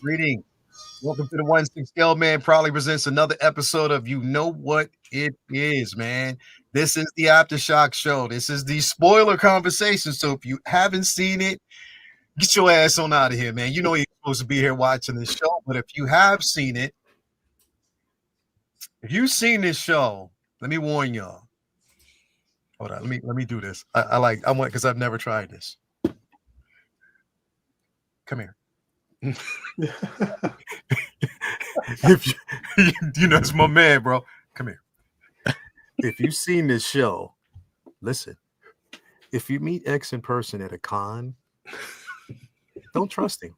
Greeting. Welcome to the 1-6 Scale Man. Proudly presents another episode of You Know What It Is, man. This is the Aftershock show. This is the spoiler conversation. So if you haven't seen it, get your ass on out of here, man. You know you're supposed to be here watching this show, but if you have seen it, if you've seen this show, let me warn y'all. Hold on, let me do this. I want because I've never tried this. Come here. If you know it's my man, bro. Come here. If you've seen this show, listen. If you meet X in person at a con, don't trust him.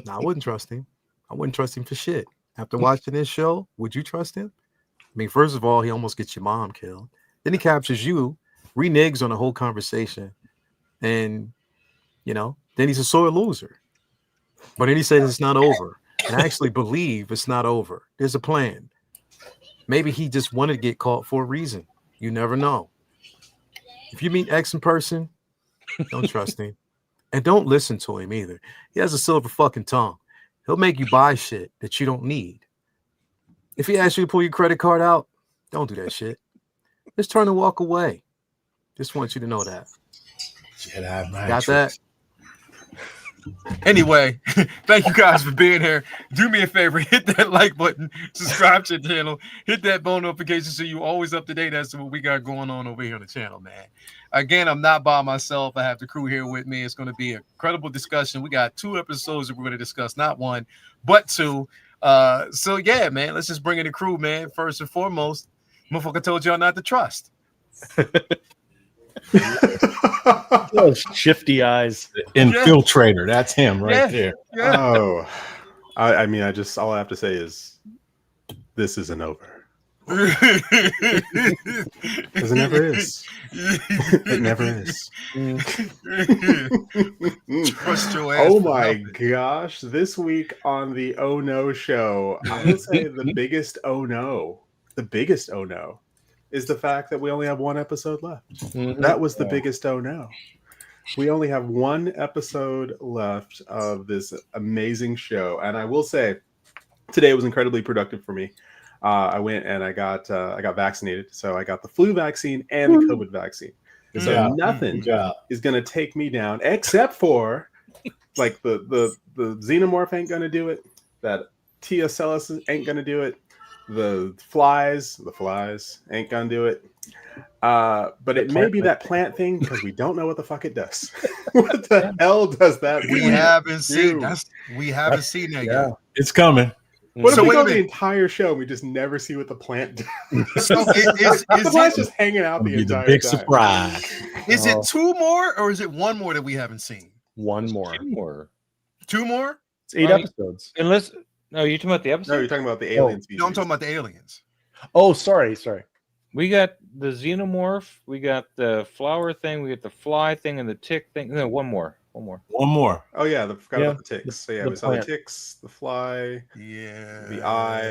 No, I wouldn't trust him. I wouldn't trust him for shit. After watching this show, would you trust him? I mean, first of all, he almost gets your mom killed. Then he captures you, reneges on the whole conversation, and then he's a sore loser. But then he says it's not over. And I actually believe it's not over. There's a plan. Maybe he just wanted to get caught for a reason. You never know. If you meet X in person, don't trust him. And don't listen to him either. He has a silver fucking tongue. He'll make you buy shit that you don't need. If he asks you to pull your credit card out, don't do that shit. Just turn and walk away. Just want you to know that. Jedi Got that? Anyway, thank you guys for being here. Do me a favor, hit that like button, subscribe to the channel, hit that bell notification so you're always up to date as to what we got going on over here on the channel, man. Again, I'm not by myself. I have the crew here with me. It's going to be a credible discussion. We got 2 episodes that we're going to discuss, not 1, but 2. So yeah, man, let's just bring in the crew, man. First and foremost, motherfucker told y'all not to trust. Those shifty eyes. Infiltrator. That's him right there. Yeah. Oh, I mean, all I have to say is this isn't over. Because it never is. It never is. Trust your ass. Oh my gosh. This week on the Oh No show, I would say the biggest oh no is the fact that we only have 1 episode left. Mm-hmm. That was the biggest oh no. We only have 1 episode left of this amazing show. And I will say, today was incredibly productive for me. I went and I got vaccinated. So I got the flu vaccine and the COVID vaccine. So nothing is going to take me down except for like the xenomorph ain't going to do it. That TSLS ain't going to do it. The flies ain't gonna do it. But it may be that plant thing because we don't know what the fuck it does. What the hell does that We mean? haven't seen that yet. It's coming. What So if we wait a go the minute. entire show and we just never see what the plant does? So The plant's just hanging out the The entire big time. surprise. is it 2 more or is it 1 more that we haven't seen? One more. 2 more? It's 8 episodes. Unless, no, you're talking about the episode? No, you're talking about the alien species. No, I'm talking about the aliens. Oh, sorry. We got the xenomorph, we got the flower thing, we got the fly thing, and the tick thing. No, one more. One more. Oh yeah, forgot about the ticks. So yeah, the we saw the plant. ticks, the fly, Yeah. the eye,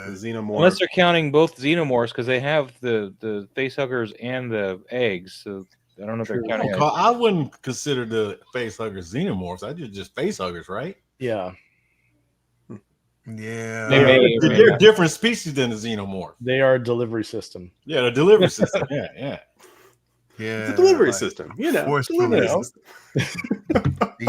the xenomorph. Unless they're counting both xenomorphs, because they have the face huggers and the eggs. So I don't know if they're counting eggs. I wouldn't consider the face huggers xenomorphs. I just face huggers, right? Yeah, Yeah. They're different species than the xenomorph. they are a delivery system. Yeah, the delivery system. Yeah. Yeah. It's a delivery system, Force delivery delivery. system.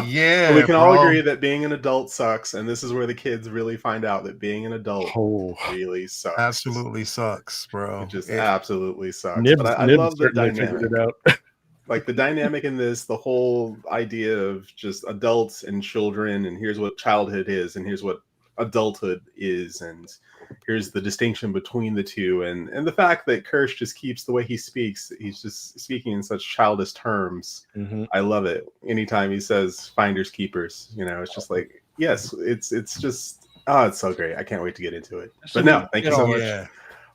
Yeah. But we can all bro. agree that being an adult sucks, and this is where the kids really find out that being an adult Oh, really sucks. Absolutely sucks, bro. It just It- absolutely sucks. Nibs, But I Nibs love the certainly dynamic. figured it out. Like the dynamic in this, the whole idea of just adults and children, and here's what childhood is, and here's what adulthood is, and here's the distinction between the two, and the fact that Kirsch just keeps the way he speaks, he's just speaking in such childish terms. Mm-hmm. I love it. Anytime he says finders keepers, it's just like, yes, it's just, it's so great. I can't wait to get into it. But no, thank you so much Yeah.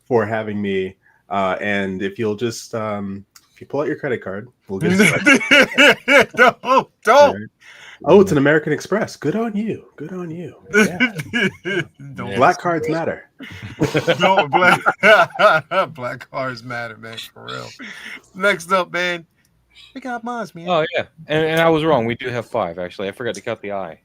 for having me. And if you'll just if you pull out your credit card, we'll get it started. Don't. Oh, it's an American Express. Good on you. Good on you. Yeah. Don't. Black cards matter. Don't black cars matter, man, for real. Next up, man. We got mines, man. Oh, yeah. And I was wrong. We do have 5, actually. I forgot to count the eye.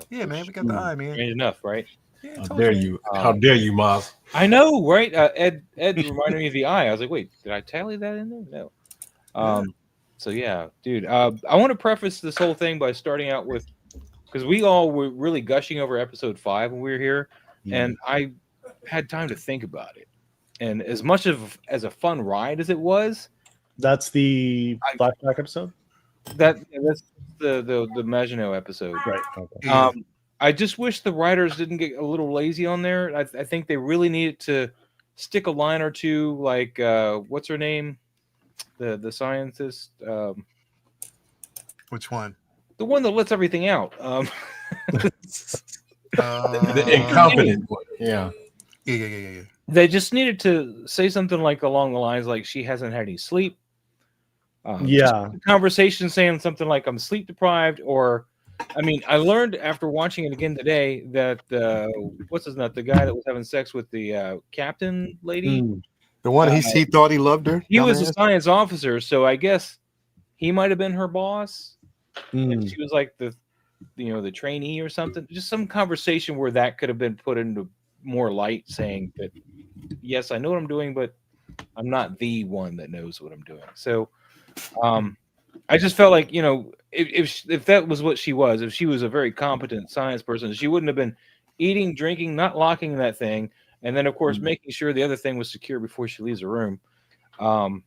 Yeah, man, we got the eye, man. Strange enough, right? Yeah, How told dare man. you? How dare you, Moz? I know, right? Ed reminded me of the eye. I was like, wait, did I tally that in there? No. So yeah, dude. I want to preface this whole thing by starting out with, because we all were really gushing over episode 5 when we were here, and I had time to think about it. And as much as a fun ride as it was, That's the flashback episode, that's the Maginot episode. right? Okay. Yeah. I just wish the writers didn't get a little lazy on there. I think they really needed to stick a line or two, like what's her name, the scientist, Which one? the one that lets everything out. The incompetent one. Yeah. Yeah. They just needed to say something like along the lines like she hasn't had any sleep. Yeah. Conversation saying something like I'm sleep deprived, or I mean, I learned after watching it again today that what's his name, the guy that was having sex with the captain lady. The one he thought he loved her. He was a dumbass? science officer, so I guess he might have been her boss. Mm. And she was like the trainee or something. Just some conversation where that could have been put into more light, saying that yes, I know what I'm doing, but I'm not the one that knows what I'm doing. So I just felt like, if that was what she was, if she was a very competent science person, she wouldn't have been eating, drinking, not locking that thing, and then of course making sure the other thing was secure before she leaves the room. The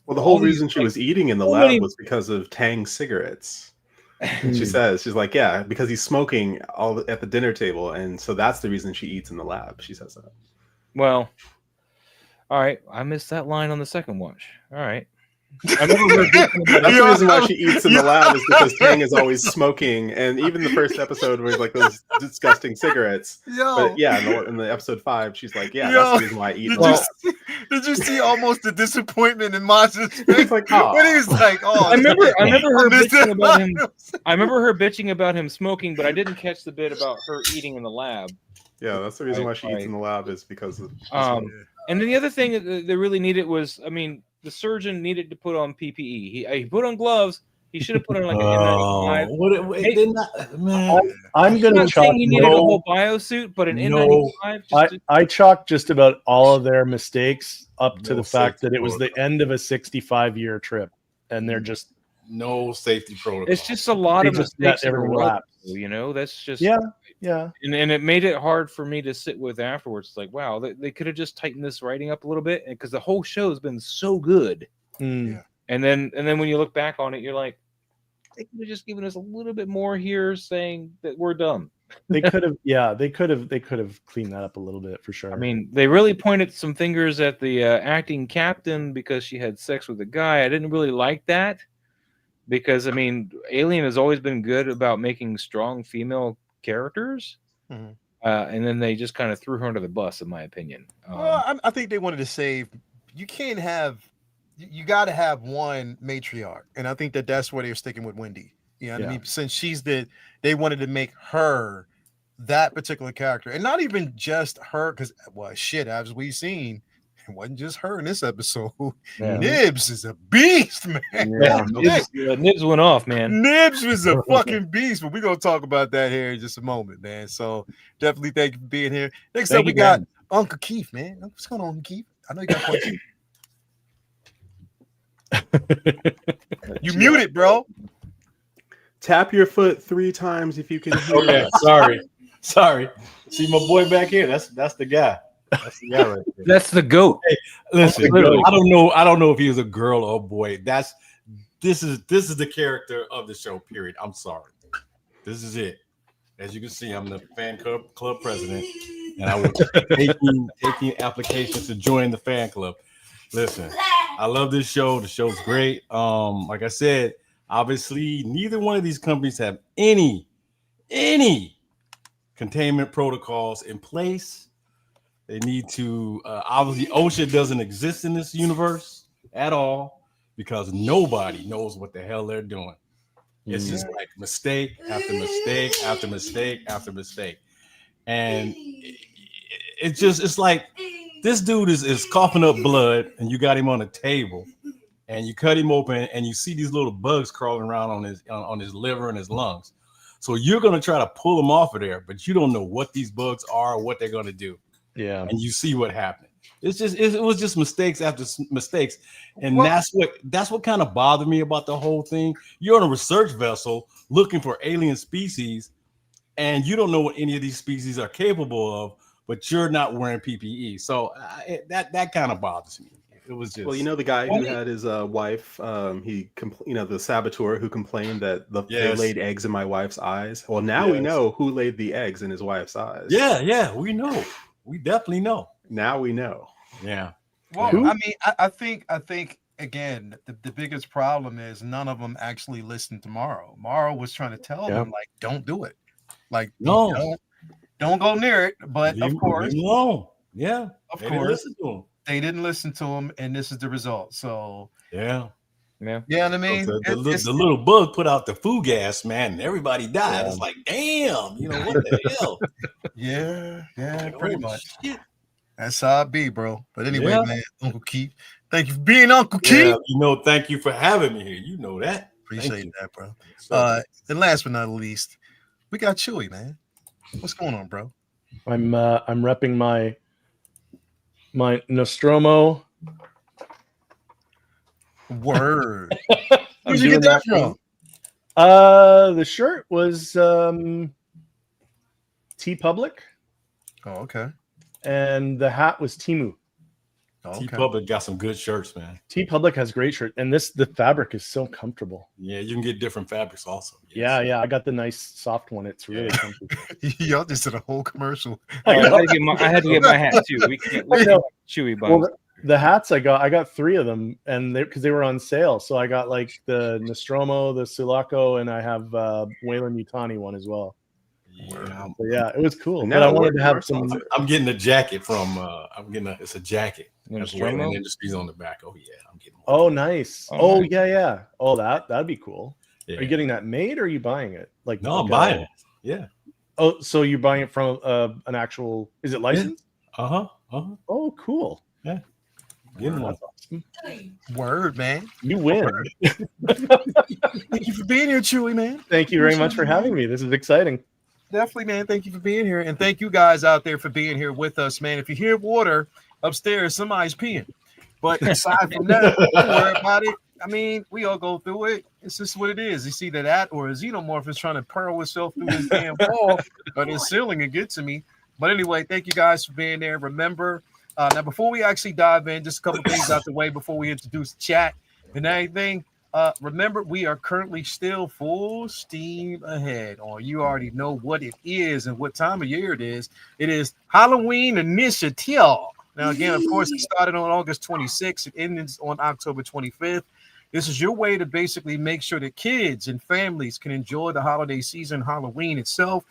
whole reason she was eating in the lab was because of Tang cigarettes. And she's like, yeah, because he's smoking at the dinner table, and so that's the reason she eats in the lab. She says that. Well, all right, I missed that line on the second watch. All right. I never heard That's the reason why she eats in the lab, is because Tang is always smoking, and even the first episode was like those disgusting cigarettes. But yeah, in the episode 5, she's like, yeah, that's the reason why I eat. Did you see almost the disappointment in Maz's face? It's like, oh. When he was like, oh, I remember her bitching about him. I remember her bitching about him smoking, but I didn't catch the bit about her eating in the lab. Yeah, that's the reason why she eats in the lab, is because of. And then the other thing that they really needed was, I mean, the surgeon needed to put on PPE. He put on gloves. He should have put on like an N95. I'm going to chalk. He needed a whole biosuit, but an N95. I chalked just about all of their mistakes up to the fact that it was the end of a 65-year trip, and they're just no safety protocol. It's just a lot of mistakes. That's just yeah. And it made it hard for me to sit with afterwards. It's like, wow, they could have just tightened this writing up a little bit, because the whole show has been so good. Yeah. And then when you look back on it, you're like, they could have just given us a little bit more here, saying that we're dumb. They could have cleaned that up a little bit for sure. I mean, they really pointed some fingers at the acting captain because she had sex with a guy. I didn't really like that, because I mean, Alien has always been good about making strong female characters, and then they just kind of threw her under the bus, in my opinion. Well, I think they wanted to save. You got to have one matriarch, and I think that's where they're sticking with Wendy. You know what I mean? Since they wanted to make her that particular character, and not even just her, because as we've seen, it wasn't just her in this episode. Yeah. Nibs is a beast, man. Yeah. Nibs went off, man. Nibs was a fucking beast, but we're gonna talk about that here in just a moment, man. So definitely thank you for being here. Next up, we got Uncle Keith, man. What's going on, Uncle Keith? I know you got questions. You muted, bro. Tap your foot 3 times if you can hear. Okay, sorry. See my boy back here. That's the guy. That's the guy right there. That's the goat. Hey, listen, I don't know if he was a girl or a boy. This is the character of the show. Period. I'm sorry. This is it. As you can see, I'm the fan club president, and I was taking applications to join the fan club. Listen, I love this show. The show's great. Like I said, obviously, neither one of these companies have any containment protocols in place. They need to obviously OSHA doesn't exist in this universe at all, because nobody knows what the hell they're doing. It's just like mistake after mistake after mistake after mistake. And it's like this dude is coughing up blood, and you got him on a table, and you cut him open, and you see these little bugs crawling around on his liver and his lungs. So you're going to try to pull them off of there, but you don't know what these bugs are or what they're going to do. Yeah. And you see what happened. It was just mistakes after mistakes. And Well, that's what kind of bothered me about the whole thing. You're on a research vessel looking for alien species, and you don't know what any of these species are capable of, but you're not wearing PPE. So that kind of bothers me. It was just, Well, you know, the guy who had his wife, the saboteur who complained that they laid eggs in my wife's eyes. Well, now we know who laid the eggs in his wife's eyes. Yeah, we know. We definitely know. Now we know. Yeah. Well, Who? I mean, I think again, the biggest problem is none of them actually listened to Morrow. Morrow was trying to tell them, like, don't do it. Like, No. don't go near it. But of course, yeah, of course, they didn't listen to him, and this is the result. So yeah. you know what I mean? The little bug put out the food gas, man, and everybody died. It's like, damn, what the hell? Yeah, Like, pretty oh, much. shit. That's how it be, bro. But anyway, man, Uncle Keith, thank you for being Uncle Keith. Thank you for having me here. You know that. Appreciate that, bro. So, And last but not least, we got Chewy, man. What's going on, bro? I'm repping my Nostromo. Word. I'm Where'd you get doing that that from? The shirt was T Public, Oh, okay. and the hat was Timu. Oh, T okay. Public got some good shirts, man. T Public has great shirt, and the fabric is so comfortable. Yeah, you can get different fabrics also. Yeah, I got the nice soft one. It's really comfy. Y'all just did a whole commercial. I had to get my hat too. We can't Chewy buns. Well, the hats I got 3 of them, and because they were on sale, so I got like the Nostromo, the Sulaco, and I have Wayland Yutani one as well. Yeah, So yeah, it was cool. And But now I wanted to have we're some. sponsored. I'm getting a jacket from. It's a jacket. That's Nostromo? Wayland Industries on the back. Oh yeah, I'm getting one. Oh, nice. Oh, Oh, nice. yeah. Oh, that'd be cool. Yeah. Are you getting that made, or are you buying it? Like, No, I'm like buying it. Yeah. Oh, so you're buying it from an actual? Is it licensed? Oh, cool. Getting one. That's awesome. Word, man. You win. Thank you for being here, Chewy, man. Thank you very much for having me. This is exciting. Definitely, man. Thank you for being here. And thank you guys out there for being here with us, man. If you hear water upstairs, somebody's peeing. But aside from that, don't worry about it. I mean, we all go through it. It's just what it is. It's either that or a xenomorph is trying to pearl itself through this damn wall or the ceiling and get to me. But anyway, thank you guys for being there. Remember, now before we actually dive in, just a couple things out the way before we introduce chat and everything. Remember, we are currently still full steam ahead on. You already know what it is and what time of year it is. It is Halloween Initiative. Now, again, of course, it started on August 26th. It ends on October 25th. This is your way to basically make sure that kids and families can enjoy the holiday season, Halloween itself.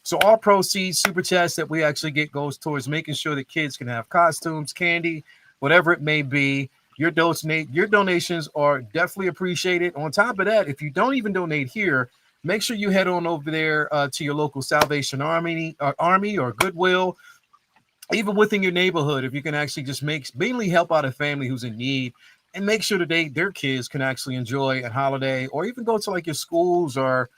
So all proceeds, super chats that we actually get goes towards making sure that kids can have costumes, candy, whatever it may be. Your donations are definitely appreciated. On top of that, if you don't even donate here, make sure you head on over there to your local Salvation Army or Goodwill, even within your neighborhood. If you can actually just mainly help out a family who's in need and make sure that their kids can actually enjoy a holiday, or even go to like your schools, or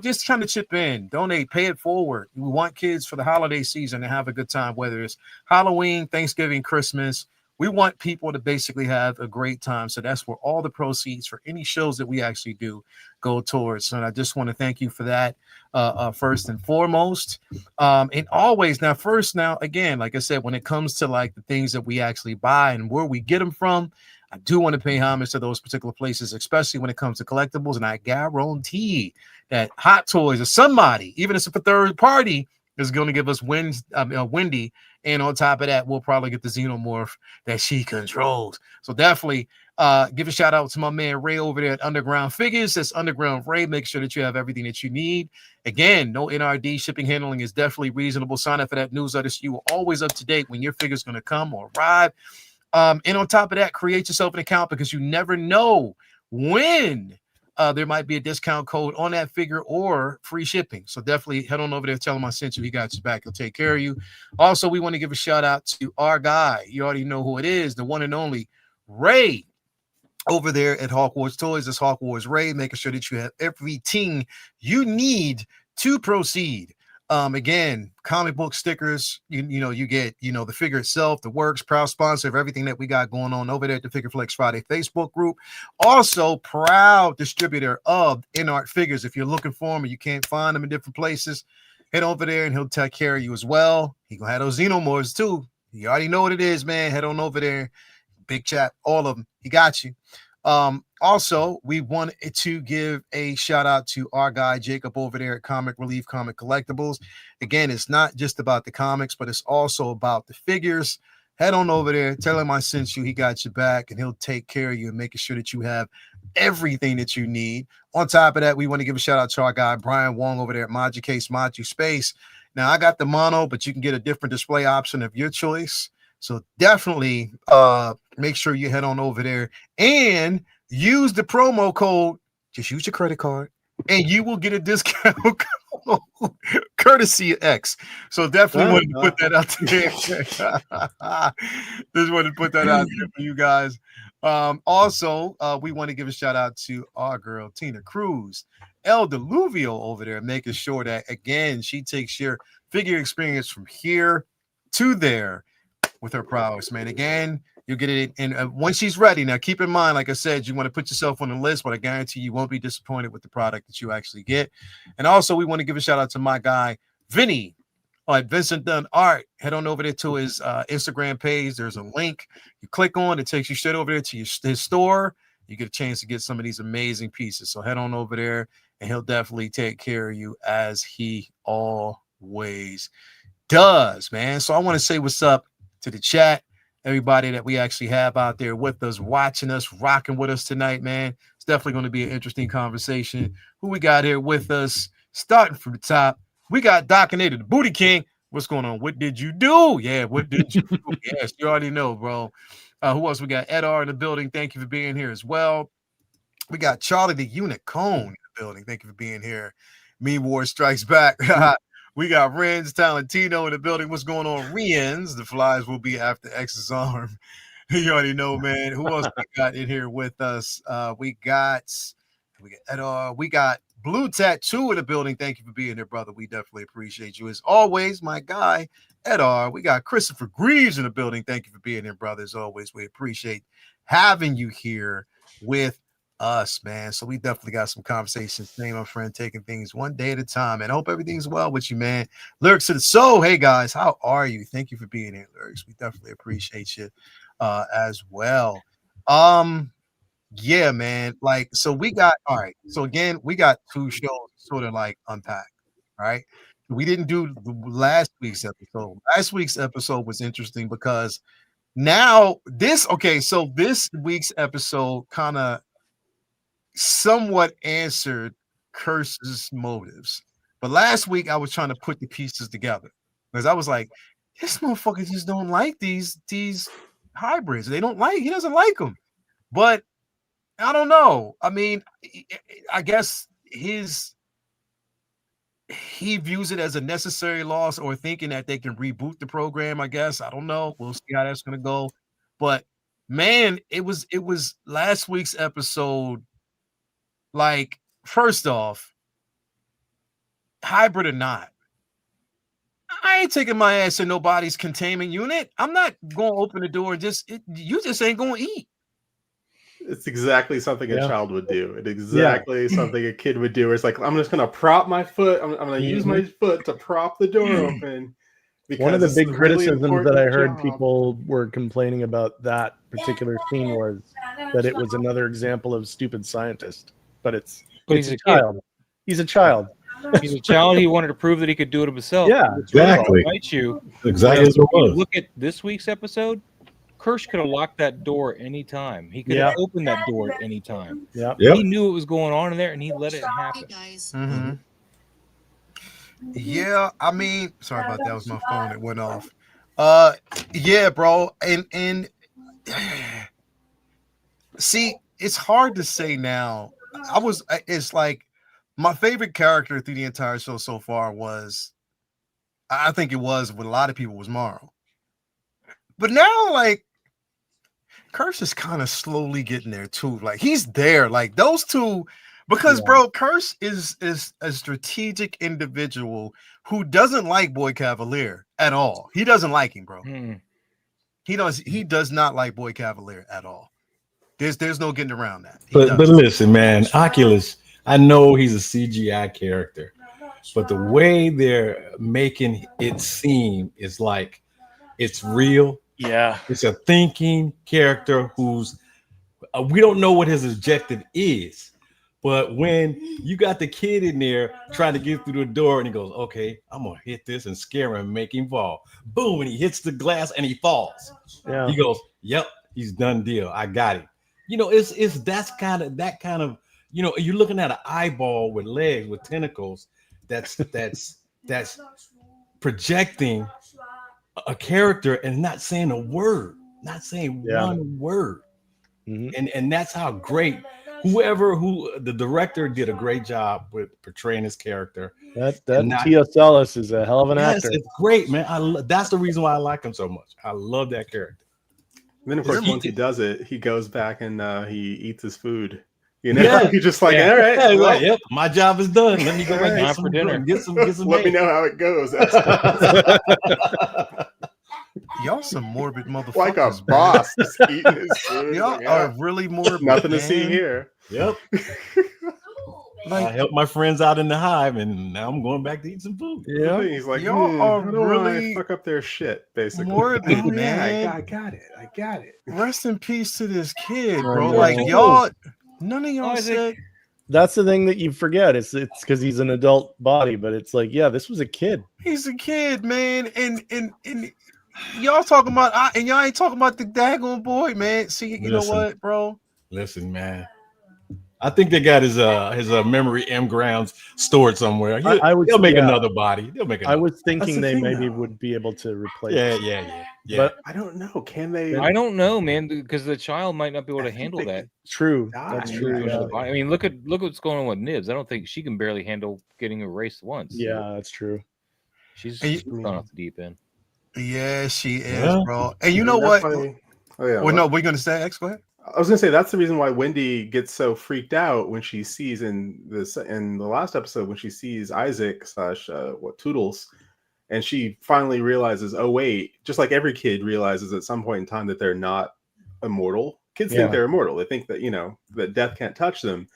just kind of chip in, donate, pay it forward. We want kids for the holiday season to have a good time, whether it's Halloween, Thanksgiving, Christmas. We want people to basically have a great time. So that's where all the proceeds for any shows that we actually do go towards. And I just want to thank you for that first and foremost. And always now, again, like I said, when it comes to like the things that we actually buy and where we get them from, I do want to pay homage to those particular places, especially when it comes to collectibles. And I guarantee that Hot Toys or somebody, even if it's a third party, is going to give us Wendy. And on top of that, we'll probably get the xenomorph that she controls. So definitely give a shout out to my man Ray over there at Underground Figures. That's Underground Ray. Make sure that you have everything that you need. Again, no NRD. Shipping handling is definitely reasonable. Sign up for that newsletter so you are always up to date when your figure's going to come or arrive. And on top of that, create yourself an account, because you never know when there might be a discount code on that figure or free shipping. So definitely head on over there, tell him I sent you. He got your back. He'll take care of you. Also, we want to give a shout out to our guy. You already know who it is, the one and only Ray over there at Hawk Wars Toys. It's Hawk Wars Ray, making sure that you have everything you need to proceed. Again, comic book stickers, you get, the figure itself, the works, proud sponsor of everything that we got going on over there at the Figure Flex Friday Facebook group. Also, proud distributor of InArt figures. If you're looking for them and you can't find them in different places, head over there and he'll take care of you as well. He gonna have those Xenomorphs too. You already know what it is, man. Head on over there. Big chat, all of them. He got you. Also, we wanted to give a shout out to our guy Jacob over there at Comic Relief Comic Collectibles. Again, it's not just about the comics, but it's also about the figures. Head on over there, tell him I sent you. He got your back, and he'll take care of you and making sure that you have everything that you need. On top of that, we want to give a shout out to our guy Brian Wong over there at Maju Case Maju Space. Now, I got the mono, but you can get a different display option of your choice. So definitely make sure you head on over there and use the promo code. Just use your credit card and you will get a discount code courtesy of X. So definitely wanted to put that out there. Just wanted to put that out there for you guys. Also, we want to give a shout out to our girl Tina Cruz, El Deluvio over there, making sure that, again, she takes your figure experience from here to there with her prowess, man. Again, you'll get it in once she's ready. Now, keep in mind, like I said, you want to put yourself on the list, but I guarantee you won't be disappointed with the product that you actually get. And also, we want to give a shout out to my guy, Vinny, at Vincent Dunn Art. Head on over there to his Instagram page. There's a link. You click on, it takes you straight over there to his store. You get a chance to get some of these amazing pieces. So head on over there, and he'll definitely take care of you as he always does, man. So I want to say what's up to the chat, everybody that we actually have out there with us, watching us, rocking with us tonight, man. It's definitely going to be an interesting conversation. Who we got here with us? Starting from the top, we got Docinator, the Booty King. What's going on? What did you do? Yeah, what did you do? Yes, you already know, bro. Who else? We got Edar in the building. Thank you for being here as well. We got Charlie the Unicorn in the building. Thank you for being here. Me War Strikes Back. We got Renz Talentino in the building. What's going on, Renz? The flies will be after X's arm. You already know, man. Who else we got in here with us? We got Edar. We got Blue Tattoo in the building. Thank you for being here, brother. We definitely appreciate you. As always, my guy, Edar. We got Christopher Greaves in the building. Thank you for being here, brother. As always, we appreciate having you here with us, man. So we definitely got some conversations today, my friend, taking things one day at a time. And I hope everything's well with you, man. Lyrics to the soul. Hey guys, how are you? Thank you for being here, Lyrics. We definitely appreciate you as well. Yeah, man. Like, so we got all right. So again, we got two shows sort of like unpacked. All right. We didn't do last week's episode. Last week's episode was interesting because now this week's episode kind of somewhat answered Curse's motives. But last week I was trying to put the pieces together because I was like, this motherfucker just don't like these hybrids. He doesn't like them. But I don't know. I mean, I guess he views it as a necessary loss or thinking that they can reboot the program, I guess. I don't know. We'll see how that's going to go. But man, it was last week's episode. Like, first off, hybrid or not, I ain't taking my ass in nobody's containment unit. I'm not going to open the door and you just ain't going to eat. It's exactly something a child would do. It's exactly something a kid would do. It's like, I'm just going to prop my foot. I'm going to use my foot to prop the door open. One of the big criticisms that I heard people were complaining about that particular scene was that it was another example of stupid scientist. But he's a child. He's a child. He's a child. He wanted to prove that he could do it himself. Yeah, exactly. Exactly. If you look at this week's episode, Kirsch could have locked that door anytime. He could have opened that door at any time. Yeah. He knew what was going on in there, and he let it happen. Mm-hmm. Yeah, I mean, sorry about that. That was my phone. It went off. Yeah, bro. And see, it's hard to say now. It's like my favorite character through the entire show so far was, I think it was with a lot of people, was Morrow. But now, like, Curse is kind of slowly getting there too. Like, he's there. Like, those two, Because bro, Curse is a strategic individual who doesn't like Boy Cavalier at all. He doesn't like him, bro. He does not like Boy Cavalier at all. There's no getting around that. But listen, man, Oculus, I know he's a CGI character, but the way they're making it seem is like it's real. Yeah. It's a thinking character who's we don't know what his objective is. But when you got the kid in there trying to get through the door and he goes, okay, I'm going to hit this and scare him and make him fall. Boom. And he hits the glass and he falls. Yeah. He goes, yep, he's done deal. I got it. You know, it's that kind of, you know, you're looking at an eyeball with legs, with tentacles. That's projecting a character and not saying a word, not saying one word. Mm-hmm. And that's how great the director did a great job with portraying his character. That T.S. Ellis is a hell of an actor. It's great, man. That's the reason why I like him so much. I love that character. And then of course, once he does it, he goes back and he eats his food. You know, he's just like, all right, well, yep, my job is done. Let me go back get some dinner. Get some. Let me know how it goes. Y'all some morbid motherfuckers. Like a boss just eating his food. Y'all are really morbid. Nothing to see here. Yep. I helped my friends out in the hive, and now I'm going back to eat some food. Yeah, he's like, y'all are really fuck up their shit, basically. Morbid, man. I got it. Rest in peace to this kid, bro. Like y'all, none of y'all said. That's the thing that you forget. It's because he's an adult body, but it's like, yeah, this was a kid. He's a kid, man, and y'all talking about, and y'all ain't talking about the daggone boy, man. See, you know what, bro? Listen, man. I think they got his memory engrams stored somewhere. They'll make another body. They'll make. I was thinking they maybe would be able to replace. Yeah. But I don't know. Can they? I don't know, man, because the child might not be able to handle that. True. That's true. Yeah. I mean, look what's going on with Nibs. I don't think she can barely handle getting erased once. Yeah, that's true. She's gone off the deep end. Yeah, she is, bro. And you know what? Oh yeah. Well, no, we're gonna say X. Go ahead. I was gonna say that's the reason why Wendy gets so freaked out when she sees in the last episode when she sees Isaac / Toodles, and she finally realizes, oh wait, just like every kid realizes at some point in time that they're not immortal. Kids think they're immortal. They think that that death can't touch them,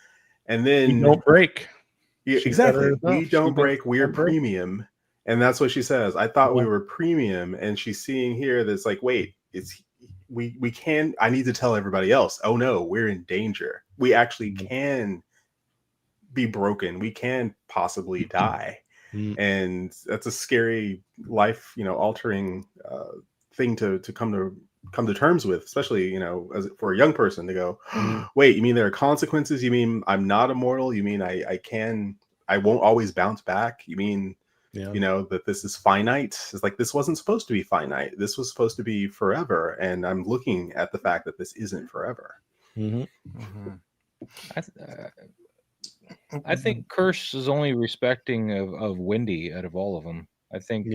and then we don't break. Yeah, exactly. We don't break. We're premium, and that's what she says. I thought we were premium, and she's seeing here that's like, wait, it's. We can. I need to tell everybody else. Oh no, we're in danger. We actually can be broken. We can possibly die, and that's a scary life, altering thing to come to terms with. Especially, for a young person to go, wait, you mean there are consequences? You mean I'm not immortal? You mean I won't always bounce back? You mean that this is finite? It's like, this wasn't supposed to be finite. This was supposed to be forever. And I'm looking at the fact that this isn't forever. I think Kirsch is only respecting of Wendy out of all of them. I think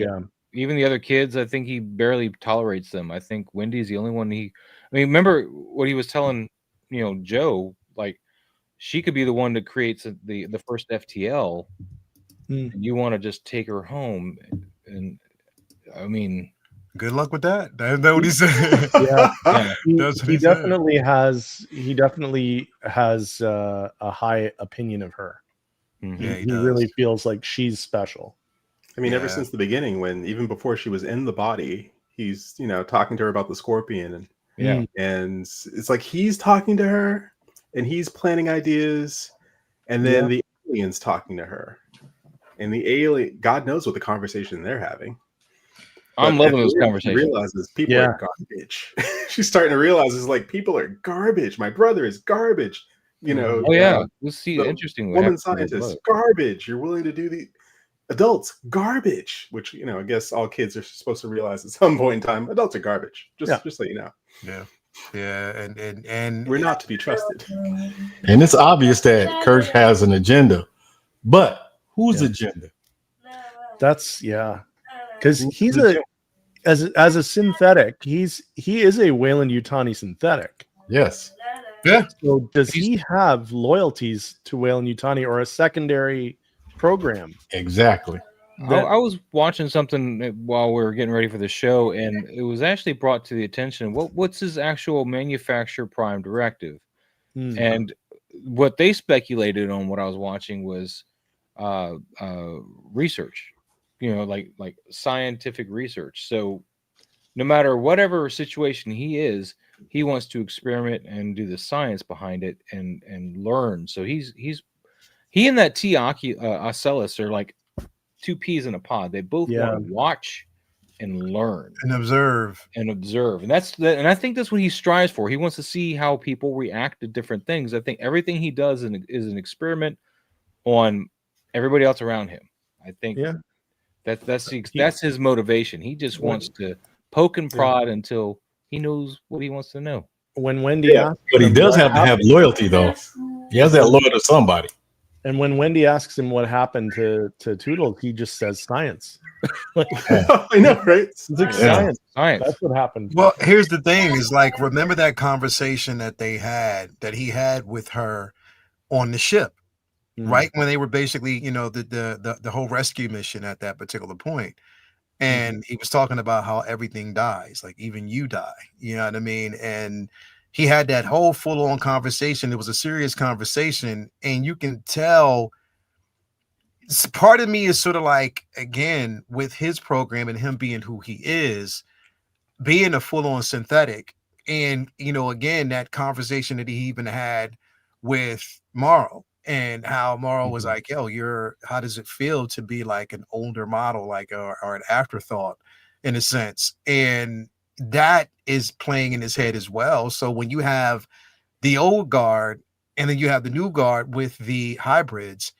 even the other kids, I think he barely tolerates them. I think Wendy's the only one remember what he was telling, Joe, like she could be the one that creates the first FTL. And you want to just take her home, and I mean, good luck with that. That's what he said. He definitely has a high opinion of her. Yeah, he really feels like she's special. I mean, ever since the beginning, even before she was in the body, he's talking to her about the scorpion, and it's like he's talking to her, and he's planning ideas, and then the alien's talking to her. And the alien, God knows what the conversation they're having. I'm loving this conversation. She realizes people are garbage. She's starting to realize it's like, people are garbage. My brother is garbage. We'll see. Interesting. Woman scientist, garbage. You're willing to do the adults, garbage. Which I guess all kids are supposed to realize at some point in time. Adults are garbage. Just so you know. Yeah, and we're not to be trusted. And it's obvious that Kirsch has an agenda, but. Whose agenda? That's because he's as a synthetic. He is a Weyland-Yutani synthetic. Yes, Yeah. So does he have loyalties to Weyland-Yutani or a secondary program? Exactly. I was watching something while we were getting ready for the show, and it was actually brought to the attention. What's his actual manufacturer prime directive? And what they speculated on what I was watching was research, like scientific research. So no matter whatever situation he wants to experiment and do the science behind it and learn. So he and that T. Ocellus are like two peas in a pod. They both want to watch and learn and observe. And I think that's what he strives for. He wants to see how people react to different things. I think everything he does is an experiment on everybody else around him. I think that's his motivation. He just wants to poke and prod until he knows what he wants to know. When Wendy asks but he does have to have loyalty, though. He has that loyalty to somebody. And when Wendy asks him what happened to Toodles, he just says science. I know, right? It's like science. That's what happened. Well, here's the thing: is like, remember that conversation that he had with her on the ship, right? When they were basically, the whole rescue mission at that particular point. And he was talking about how everything dies, like even you die. You know what I mean? And he had that whole full-on conversation. It was a serious conversation, and you can tell. Part of me is sort of like, again, with his program and him being who he is, being a full-on synthetic, and again, that conversation that he even had with Morrow, and how Morrow was like, yo, how does it feel to be like an older model, like or an afterthought in a sense? And that is playing in his head as well. So when you have the old guard and then you have the new guard with the hybrids,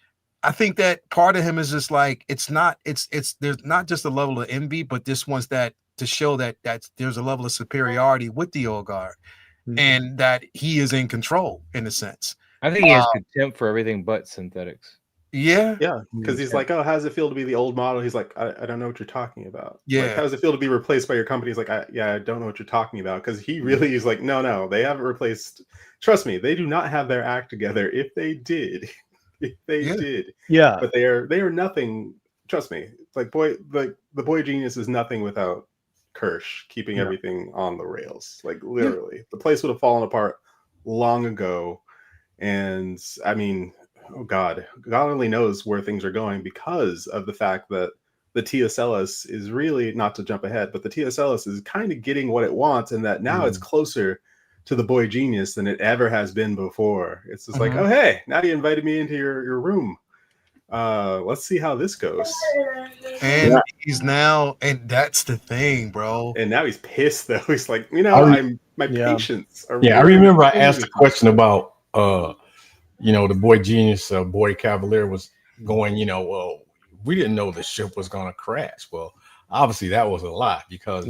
I think that part of him is just like, there's not just a level of envy, but this wants that to show that there's a level of superiority with the old guard and that he is in control in a sense. I think he has contempt for everything but synthetics. Yeah. Yeah. Because he's like, oh, how does it feel to be the old model? He's like, I don't know what you're talking about. Yeah. Like, how does it feel to be replaced by your company? He's like, I don't know what you're talking about. Because he really is like, no, they haven't replaced. Trust me, they do not have their act together. If they did, did. Yeah. But they are nothing. Trust me. It's like the boy genius is nothing without Kirsch keeping everything on the rails. Like literally. The place would have fallen apart long ago. And I mean, oh God only knows where things are going because of the fact that the TSLS is really, not to jump ahead, but the TSLS is kind of getting what it wants, and that now it's closer to the boy genius than it ever has been before. It's just like, oh, hey, now you invited me into your room. Let's see how this goes. And he's now, and that's the thing, bro. And now he's pissed though. He's like, my patience. I remember I asked a question about the boy genius, boy cavalier was going, well, we didn't know the ship was going to crash. Well, obviously that was a lie because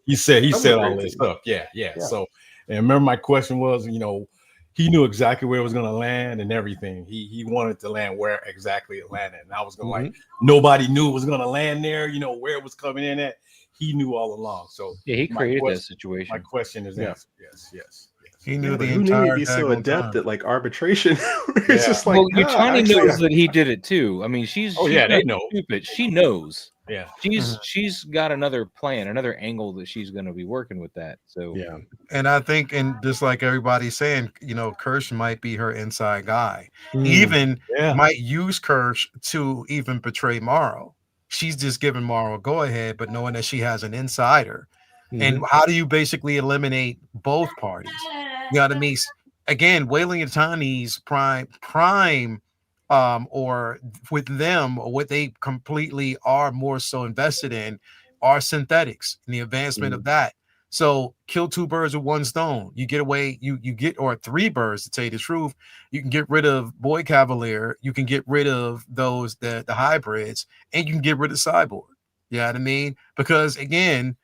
he said all this stuff. Yeah. So, and remember my question was, he knew exactly where it was going to land and everything. He wanted to land where exactly it landed. And I was going like, nobody knew it was going to land there, where it was coming in at. He knew all along. So yeah, he created that situation. My question is answered. Yes. He knew the who entire knew he'd be so adept at like arbitration. It's just like, well, Yutani knows that he did it too. I mean, she's they know. Stupid. She knows. Yeah, she's got another plan, another angle that she's going to be working with that. So yeah, and I think, and just like everybody's saying, Kirsch might be her inside guy. Even might use Kirsch to even betray Morrow. She's just giving Morrow a go ahead, but knowing that she has an insider. And how do you basically eliminate both parties? You know what I mean? Again, Weyland-Yutani's prime, or with them, or what they completely are more so invested in are synthetics and the advancement of that. So kill two birds with one stone. You get away, you get, or three birds to tell you the truth. You can get rid of Boy Cavalier, you can get rid of those the hybrids, and you can get rid of Cyborg. You know what I mean? Because again,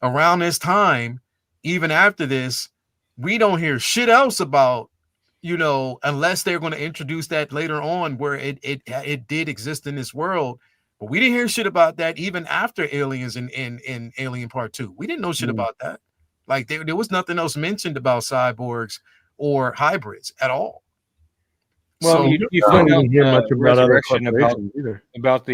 around this time, even after this, we don't hear shit else about, unless they're going to introduce that later on where it did exist in this world. But we didn't hear shit about that even after Aliens in Alien Part 2. We didn't know shit about that. Like there was nothing else mentioned about cyborgs or hybrids at all. Well, So, you I find don't out even hear much about other Resurrection corporations either. about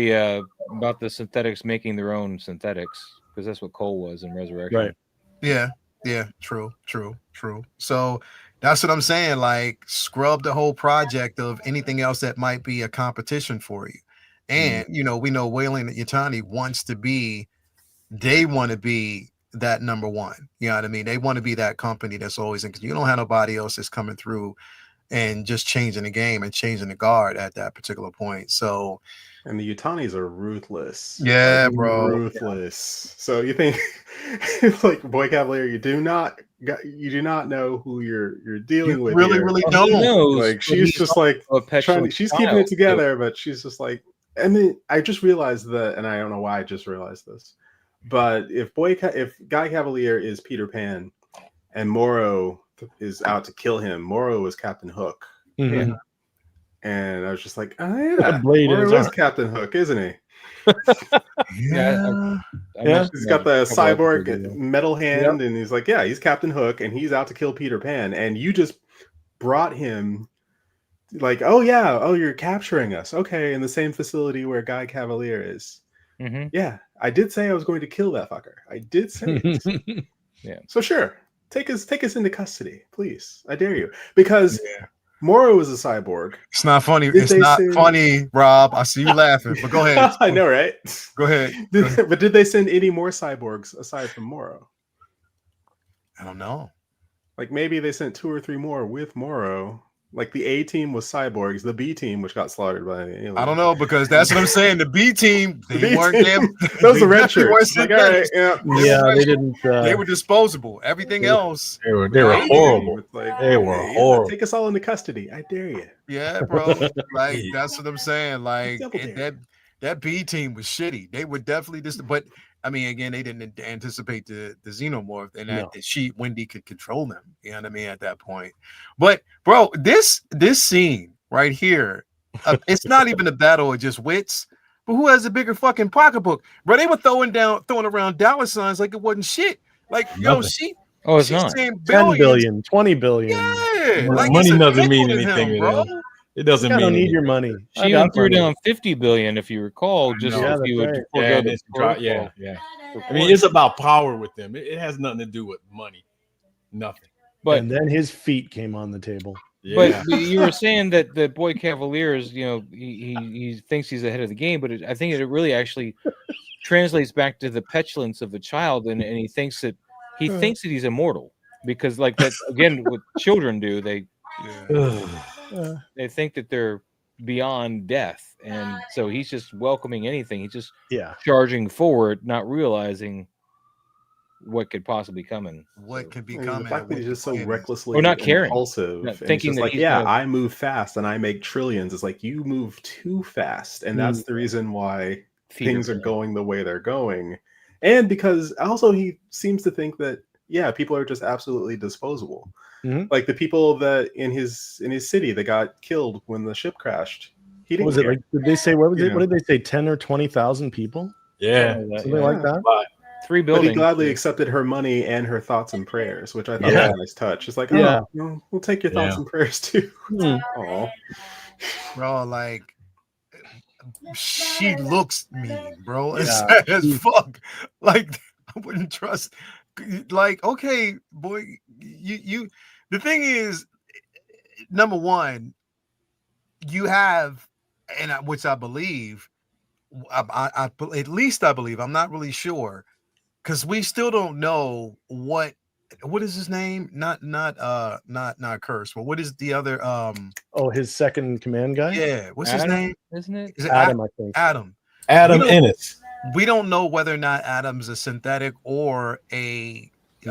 the synthetics making their own synthetics, because that's what Cole was in Resurrection. Right. yeah, true. So that's what I'm saying. Like, scrub the whole project of anything else that might be a competition for you. And we know Wayland Yutani wants to be. They want to be that number one. You know what I mean? They want to be that company that's always in, because you don't have nobody else that's coming through and just changing the game and changing the guard at that particular point. So, and the Utanis are ruthless. yeah, like, bro, ruthless. So you think, like Boy Cavalier, you do not know who you're dealing with. Really, here. really Well, he don't. knows, Like, but she's he's just like a petulant she's keeping child, it together, but she's just like. And then I just realized that, and I don't know why I just realized this, but if Guy Cavalier is Peter Pan, and Morrow is out to kill him, Morrow is Captain Hook. Mhm. And I was just like, oh yeah, Blade in his Morrow is arm. Captain Hook, isn't he? Yeah, Yeah. He's got the cyborg metal hand, Yep. and he's like, yeah, he's Captain Hook, and he's out to kill Peter Pan. And you just brought him, like, oh yeah, oh, you're capturing us, okay, in the same facility where Guy Cavalier is. Mm-hmm. Yeah, I did say I was going to kill that fucker. I did say it. Yeah. So sure, take us into custody, please. I dare you, because Morrow is a cyborg. It's not funny. Did It's they not send- funny, Rob. I see you laughing, but go ahead. I know, right? Go ahead. But did they send any more cyborgs aside from Morrow? I don't know. Like, maybe they sent 2 or 3 more with Morrow. Like, the A team was cyborgs, the B team, which got slaughtered by the aliens. I don't know, because that's what I'm saying. The B team, The they B weren't team. them. Those They are red definitely weren't shirts. Like, all right, synthetics. yeah. Yeah, they didn't. They were disposable. Everything else, They were Right? horrible. It's like, They were hey, horrible. take us all into custody. I dare you. yeah, bro. Like, that's what I'm saying. Like, Double dare. that B team was shitty. They were definitely but I mean, again, they didn't anticipate the xenomorph, and that Wendy could control them. You know what I mean? At that point, but bro, this scene right here, it's not even a battle of just wits, but who has a bigger fucking pocketbook, bro? They were throwing around dollar signs like it wasn't shit. Like, yo, it's she's not saying 10 billion, 20 billion. Yeah, like money it's a doesn't mean nickel to anything, him, bro. It doesn't I mean don't need anything. your money. She even threw down 50 billion, if you recall, just Yeah, if you would that's forego Yeah, the protocol. yeah. I mean, it's about power with them. It has nothing to do with money. Nothing. But And then his feet came on the table. Yeah. But you were saying that the Boy Cavalier is, he thinks he's ahead of the game, but I think it really actually translates back to the petulance of a child, and he thinks that he's immortal, because, like, that again, what children do, they think that they're beyond death, and so he's just welcoming anything. He's just charging forward, not realizing what could possibly come in. What could be I mean, coming? the fact that he's just so recklessly or not caring, impulsive, not and thinking it's that just like, he's gonna... I move fast and I make trillions. It's like, you move too fast, and that's the reason why things are going the way they're going. And because also he seems to think that people are just absolutely disposable. Like the people that in his city that got killed when the ship crashed. He didn't. What was it like? Did they say what did they say? 10 or 20,000 people? Yeah, something like that. 3 buildings. But he gladly accepted her money and her thoughts and prayers, which I thought was a nice touch. It's like, we'll take your thoughts and prayers too. Oh, bro, like, she looks mean, bro. It's as fuck. Like, I wouldn't trust. Like, okay, boy, you. The thing is, number one, you have, and which I believe, I at least I believe. I'm not really sure, because we still don't know what is his name? Not Curse, but what is the other? His second command guy. Yeah, what's Adam, his name? Isn't it? Is it Adam? I think Adam. Ennis. We don't know whether or not Adam's a synthetic or a. He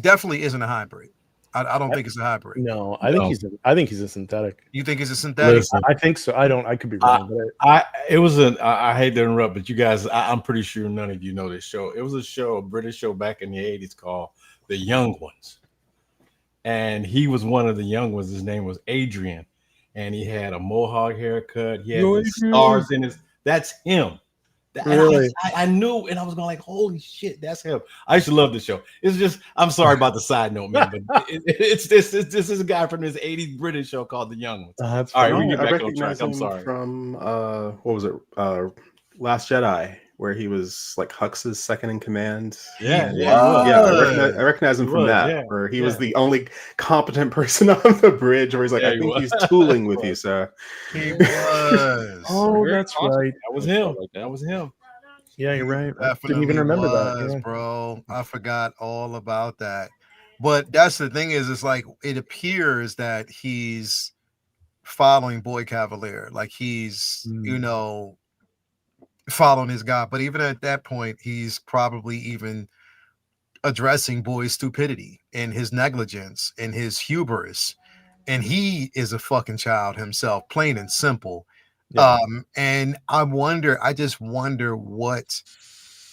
definitely isn't a hybrid. I don't think it's a hybrid. No, I think he's a synthetic. You think he's a synthetic? Listen, I think so. I could be wrong. I hate to interrupt, but you guys, I'm pretty sure none of you know this show. It was a British show back in the 80s called The Young Ones. And he was one of the young ones. His name was Adrian. And he had a mohawk haircut. He had the stars in his. That's him. Really? I knew, and I was going like, holy shit, that's him. I used to love the show. It's just, I'm sorry about the side note, man, but this is a guy from this 80s British show called The Young Ones. That's all right, funny. we get I back on track. recognize I'm him sorry. from what was it? Last Jedi, where he was like Hux's second in command. Yeah, He I recognize him He from was, that, yeah, where he yeah. was the only competent person on the bridge. Where he's like, Yeah, I he think was. he's tooling with you, sir. He was. Oh, Very that's awesome. right. That was him. That was him. Yeah, you're right. I didn't Definitely even remember was, that. Yeah. bro. I forgot all about that. But that's the thing is, like it appears that he's following Boy Cavalier, like he's following his God. But even at that point, he's probably even addressing Boy's stupidity and his negligence and his hubris. And he is a fucking child himself, plain and simple. Yeah. And I just wonder what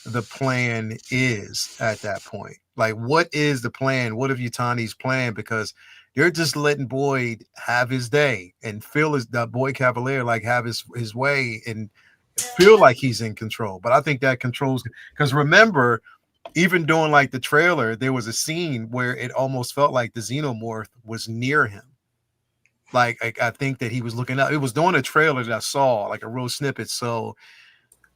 the plan is at that point. Like, what is the plan? What if Yutani's plan? Because they're just letting Boyd have his day and feel as the Boy Cavalier like have his way and feel like he's in control. But I think that controls, because remember, even during like the trailer, there was a scene where it almost felt like the xenomorph was near him. Like I think that he was looking up. It was during a trailer that I saw, like a real snippet. So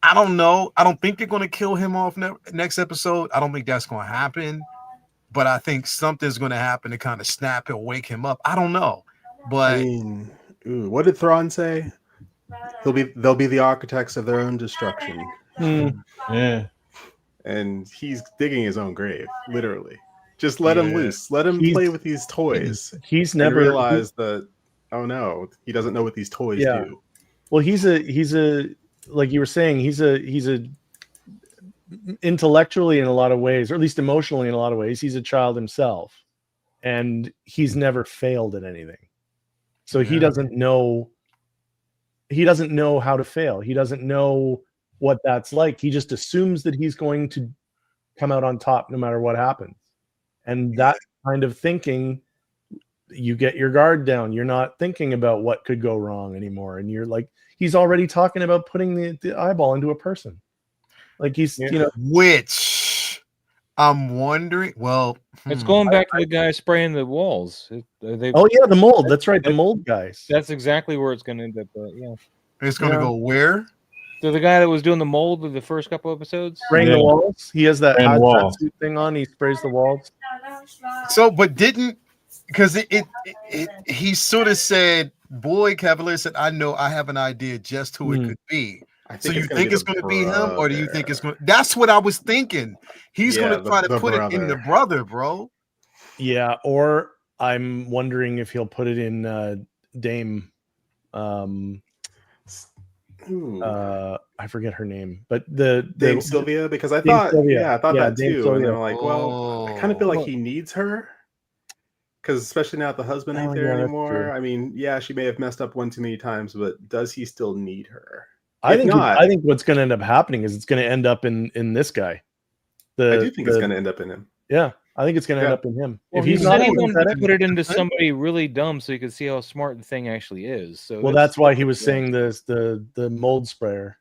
I don't know. I don't think they're going to kill him off next episode. I don't think that's going to happen. But I think something's going to happen to kind of snap and wake him up. I don't know. But I mean, what did Thrawn say? They'll be the architects of their own destruction. Yeah. And he's digging his own grave, literally. Just let him loose. Let him play with these toys. He's never realized that. Oh no, he doesn't know what these toys do. Well, he's a like you were saying, he's a intellectually in a lot of ways, or at least emotionally in a lot of ways, he's a child himself, and he's never failed at anything. So he doesn't know how to fail. He doesn't know what that's like. He just assumes that he's going to come out on top no matter what happens. And that kind of thinking, you get your guard down. You're not thinking about what could go wrong anymore. And you're like, he's already talking about putting the eyeball into a person. Like he's, which I'm wondering. Well, it's going back to the guy spraying the walls. The mold. That's right. The mold guys. That's exactly where it's going to end up. Yeah. It's going to go where? So the guy that was doing the mold of the first couple episodes, spraying the walls. He has that hot suit thing on. He sprays the walls. So, but didn't, because he sort of said, Boy Cavalier said, I know, I have an idea just who it could be. So you think it's going to be him, or do you think it's going to? That's what I was thinking. He's going to try to put it in the brother, bro. Yeah, or I'm wondering if he'll put it in Dame. I forget her name, but Dame Sylvia, because I thought that Dame too. Sylvia. And I'm like, well, I kind of feel like he needs her, because especially now that the husband ain't there anymore. I mean, she may have messed up one too many times, but does he still need her? I think what's going to end up happening is it's going to end up in this guy. I do think it's going to end up in him. Yeah, I think it's going to end up in him. Well, if he's not not even to put it into somebody really dumb, so you can see how smart the thing actually is. So that's why he was saying the mold sprayer.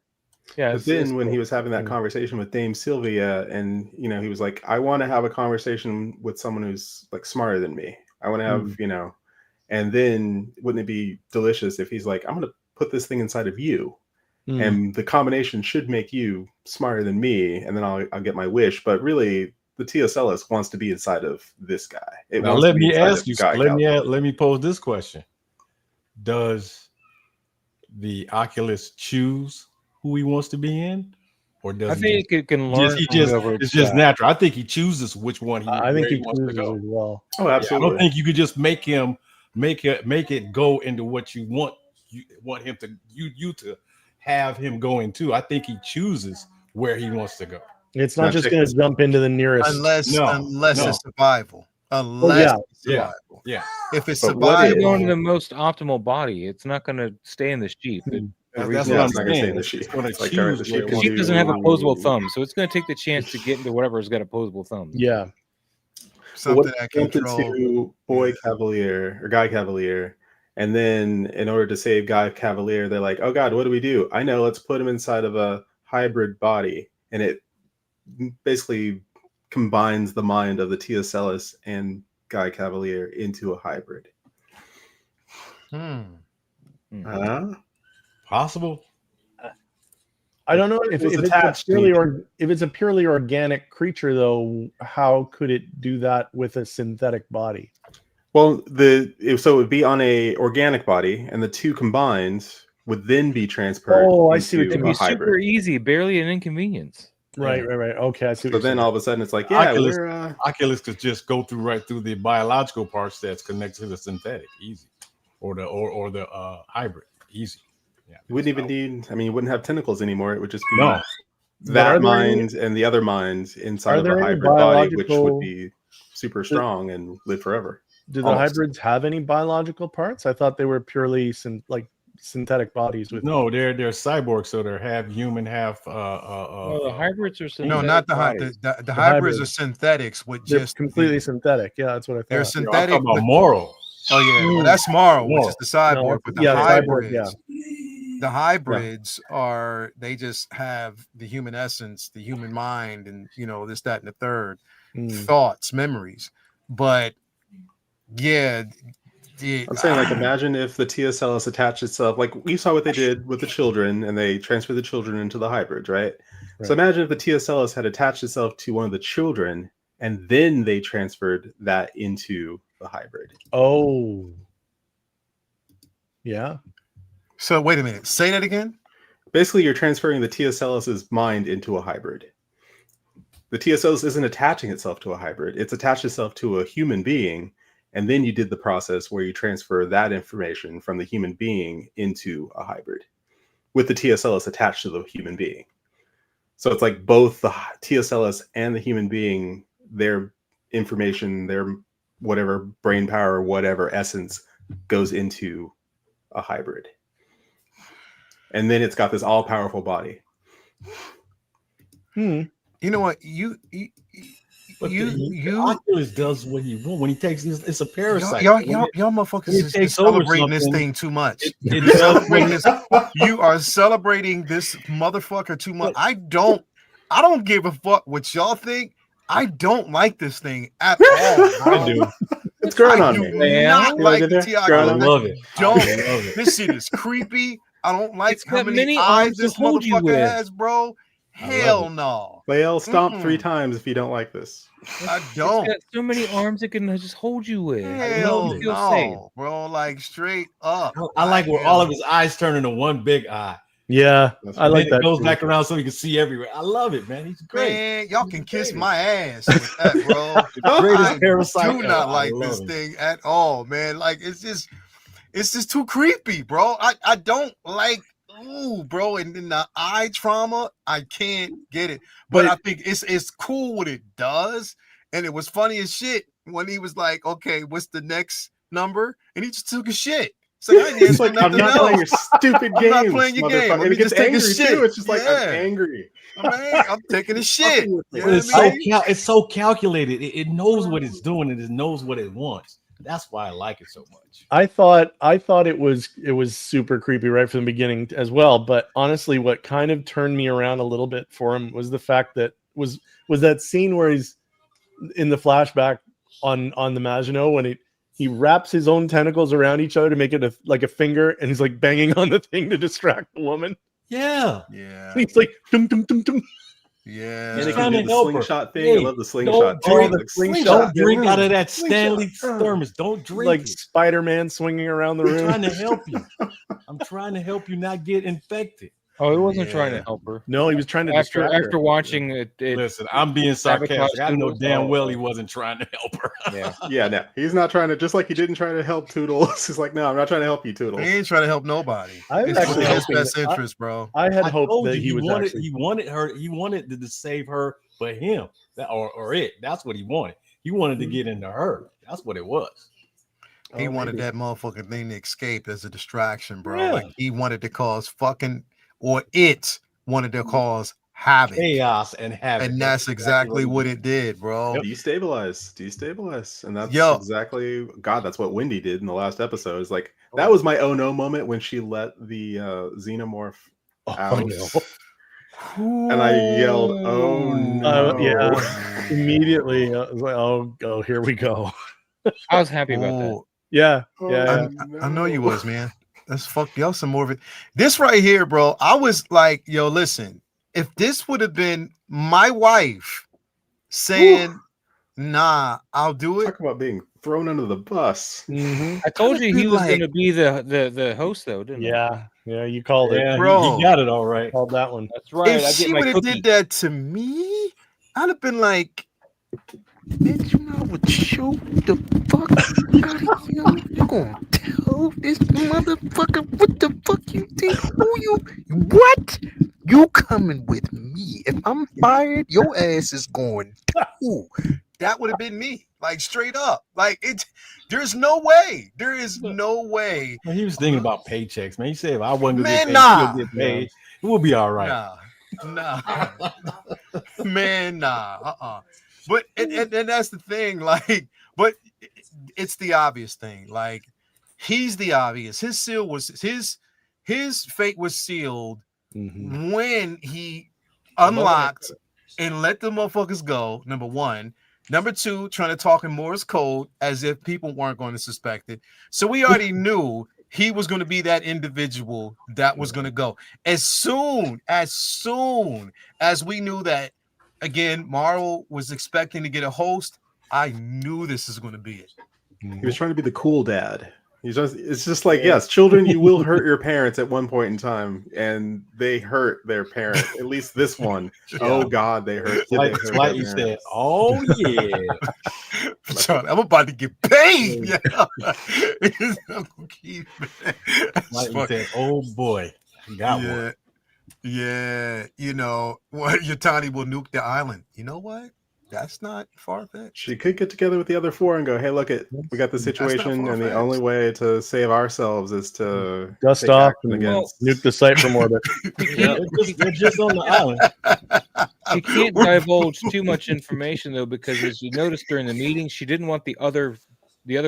Yeah. But then when he was having that conversation with Dame Sylvia, and he was like, I want to have a conversation with someone who's like smarter than me. I want to have, and then wouldn't it be delicious if he's like, I'm going to put this thing inside of you. And the combination should make you smarter than me, and then I'll get my wish. But really, the TSLS wants to be inside of this guy. Now let me ask you. Let me pose this question: does the Oculus choose who he wants to be in, or does I think it can learn? It's just natural. I think he chooses which one I think he wants to go. As well. Oh, absolutely. I don't think you could just make it go into what you want. You want him to you to have him go into. I think he chooses where he wants to go. It's not just going to jump into the nearest, unless it's survival. Survival. If it's survival, it's going to the most optimal body. It's not going to stay in the sheep. That's what I'm saying. The sheep doesn't have opposable thumbs, so it's going to take the chance to get into whatever's got opposable thumbs. Yeah. Something that can to Boy Cavalier or Guy Cavalier. And then in order to save Guy Cavalier, they're like, oh God, what do we do? I know, let's put him inside of a hybrid body, and it basically combines the mind of the TSLS and Guy Cavalier into a hybrid. Possible. I don't know if it's a purely organic creature, though. How could it do that with a synthetic body? Well, so it would be on a organic body, and the two combined would then be transferred. Oh, I see what you It'd mean. be super easy, barely an inconvenience. Right. Okay, I see. So then all of a sudden it's like, yeah, Oculus could just go right through the biological parts that's connected to the synthetic, easy, or the hybrid, easy. Yeah, you wouldn't even need. I mean, you wouldn't have tentacles anymore. It would just be But that mind and the other mind inside of a hybrid body, which would be super strong and live forever. Do the hybrids have any biological parts? I thought they were purely synthetic bodies. With no, they're cyborgs, so they're half human, half. The hybrids are synthetic. No, not the hybrids are synthetics with they're just completely synthetic. Yeah, that's what I thought. They're synthetic. I'm talking about Morrow. Oh yeah, well, that's Morrow, which is the cyborg. But the hybrids, cyborg, the hybrids are they just have the human essence, the human mind, and this, that, and the third, thoughts, memories. But yeah. I'm saying, like, imagine if the TSLS attached itself, like we saw what they did with the children, and they transferred the children into the hybrids, right? So imagine if the TSLS had attached itself to one of the children, and then they transferred that into the hybrid. Oh, yeah. So wait a minute. Say that again. Basically, you're transferring the TSLS's mind into a hybrid. The TSLS isn't attaching itself to a hybrid; it's attached itself to a human being. And then you did the process where you transfer that information from the human being into a hybrid with the TSLS attached to the human being. So it's like both the TSLS and the human being, their information, their whatever brain power, whatever essence goes into a hybrid. And then it's got this all powerful body. You know what? Oculus does what he wants when he takes this. It's a parasite. Y'all motherfuckers is celebrating this thing too much. You are celebrating this motherfucker too much. I don't give a fuck what y'all think. I don't like this thing at all. I do. It's growing on me. Not like I love it. This shit is creepy. I don't like how many eyes eyes this motherfucker has, bro. Hell no. Lael, stomp 3 times if you don't like this. I don't. It's got so many arms it can just hold you with. Hell no, bro. Like straight up. I like where all of his eyes turn into one big eye. Yeah, I like that. It goes back around so you can see everywhere. I love it, man. He's great. Man, y'all can kiss my ass with that, bro. I do not like this thing at all, man. Like it's just too creepy, bro. I don't like. Ooh, bro, and then the eye trauma, I can't get it. But I think it's cool what it does. And it was funny as shit when he was like, okay, what's the next number? And he just took a shit. It's like, I'm not playing your stupid game. I'm not playing your game. And it gets angry too. It's just like, I'm angry. I'm taking a shit. It's so calculated. It knows what it's doing and it knows what it wants. That's why I like it so much. I thought it was super creepy right from the beginning as well. But honestly, what kind of turned me around a little bit for him was the fact that was that scene where he's in the flashback on the Maginot when he wraps his own tentacles around each other to make it like a finger, and he's like banging on the thing to distract the woman. Yeah. And he's like dum dum dum dum. Yeah, and they can do the slingshot thing. I love the slingshot. Don't drink out of that Stanley thermos. Don't drink. Like Spider-Man swinging around the room. I'm trying to help you. I'm trying to help you not get infected. Oh, he wasn't trying to help her. No, he was trying to distract her. After watching it. Listen, I'm being sarcastic. I know damn well he wasn't trying to help her. Yeah, no, he's not trying to. Just like he didn't try to help Toodles. He's like, no, I'm not trying to help you, Toodles. He ain't trying to help nobody. It's actually his best interest, bro. I had hoped that he wanted her. He wanted to save her, but him or it. That's what he wanted. He wanted to get into her. That's what it was. He wanted that motherfucking thing to escape as a distraction, bro. Yeah. Like he wanted to cause fucking, or it wanted to cause havoc, chaos, and havoc. And that's exactly what it did, bro. Destabilize. And that's exactly, God, that's what Wendy did in the last episode. It's like, that was my oh no moment when she let the xenomorph out. And I yelled, "Oh no!" Yeah, immediately. I was like, "Oh, here we go." I was happy about that. Ooh, Yeah, Oh, yeah. I know you was, man. Let's fuck y'all some more of it. This right here, bro. I was like, yo, listen, if this would have been my wife saying, nah, I'll do it. Talk about being thrown under the bus. Mhm. I told I'd you have he been was like- going to be the host, though, didn't I? Yeah, you called it. Yeah, Bro. he got it all right. Called that one. That's right. If I she get my would have cookie. did that to me, I'd have been like, bitch, you know I would choke the fuck out of you. You gonna tell this motherfucker what the fuck you think? What? You coming with me? If I'm fired, your ass is going too. That would have been me, like straight up. Like it. There's no way. There is no way. Man, he was thinking about paychecks, man. He said if I wasn't gonna get Man, paid, nah. he'll get paid. It will be all right. Nah, man, nah, But and that's the thing, like, but it's the obvious thing. Like, he's the obvious. His seal was his fate was sealed when he unlocked and let the motherfuckers go. Number one. Number two, trying to talk in Morse code as if people weren't going to suspect it. So we already knew he was going to be that individual that was going to go. As soon as we knew that, again, Marvel was expecting to get a host, I knew this is going to be it. He was trying to be the cool dad. It's just like, yes, children, you will hurt your parents at one point in time, and they hurt their parent. At least this one. Yeah. Oh God, they hurt. Like you said, oh yeah. John, I'm about to get paid. Yeah. Like you said, oh boy, got one. Yeah, you know what? Yutani will nuke the island. You know what? That's not far-fetched. She could get together with the other four and go, "Hey, look we got the situation, and the only way to save ourselves is to dust off and against nuke the site from orbit." They're just on the island. You can't divulge too much information though, because as you noticed during the meeting, she didn't want the other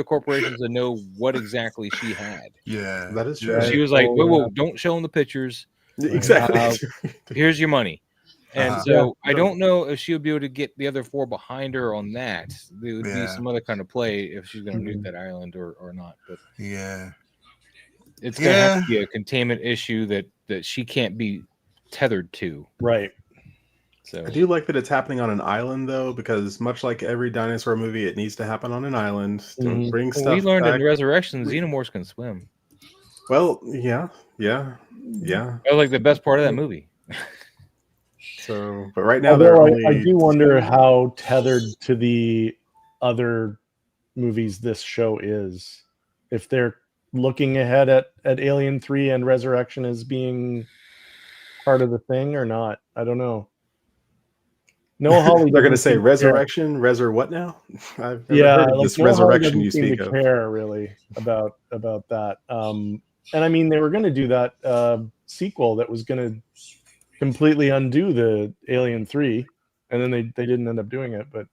corporations to know what exactly she had. Yeah, that is true. She was like, "Whoa, don't show them the pictures. Exactly. Here's your money." And so I don't know if she would be able to get the other four behind her on that. There would be some other kind of play if she's going to nuke that island or not. But it's going to have to be a containment issue that she can't be tethered to. Right. So I do like that it's happening on an island though, because much like every dinosaur movie, it needs to happen on an island to bring stuff. We learned back. in Resurrection, xenomorphs can swim. Well, yeah. That was like the best part of that movie. So, but right now, I do wonder how tethered to the other movies this show is. If they're looking ahead at Alien 3 and Resurrection as being part of the thing or not. I don't know. Noah Hawley. They're going to say Resurrection, what now? I've never heard of this Noah Resurrection Hawley you speak speak of. Care really about that. And I mean, they were going to do that sequel that was going to completely undo the Alien 3, and then they didn't end up doing it. But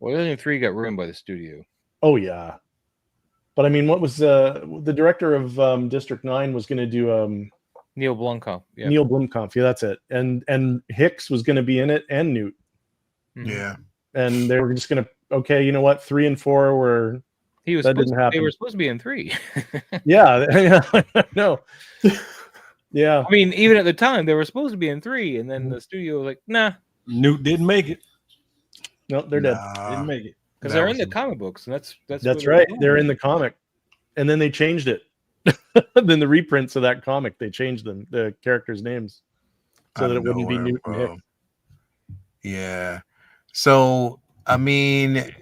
Alien 3 got ruined by the studio. Oh yeah, but I mean, what was the director of District 9 was going to do? Neil Blomkamp. Yeah. Neil Blomkamp. Yeah, that's it. And Hicks was going to be in it, and Newt. Yeah. And they were just going to, okay, you know what? 3 and 4 were. That didn't happen. They were supposed to be in 3. Yeah. No. Yeah. I mean, even at the time, they were supposed to be in 3, and then the studio was like, nah. Newt didn't make it. No, they're dead. Didn't make it. Because they're in the comic books, and that's right. They're in the comic. And then they changed it. Then the reprints of that comic, they changed them, the characters' names, so that it wouldn't be Newt and Hicks. Yeah. So, I mean,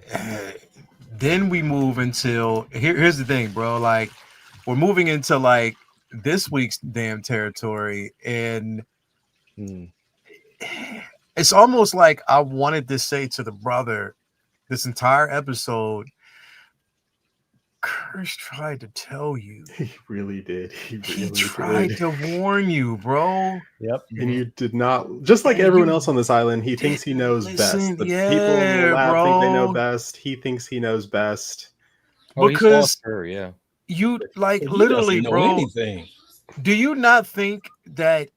then we move until here's the thing, bro. Like, we're moving into like this week's damn territory, and it's almost like I wanted to say to the brother this entire episode, Kirsch tried to tell you. He really did. He tried to warn you, bro. Yep. And you did not. Just like everyone else on this island, he thinks he knows best. The people in the lab think they know best. He thinks he knows best. Because her, you like he literally, know bro. Anything. Do you not think that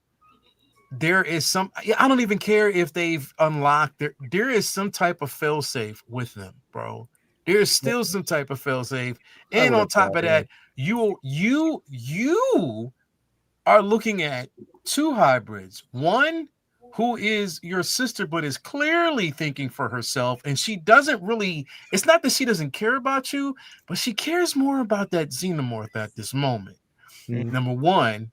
there is some. I don't even care if they've unlocked there is some type of failsafe with them, bro. There's still some type of failsafe, and on top of that, you are looking at two hybrids. One who is your sister, but is clearly thinking for herself, and she doesn't really. It's not that she doesn't care about you, but she cares more about that xenomorph at this moment. Mm-hmm. Number one.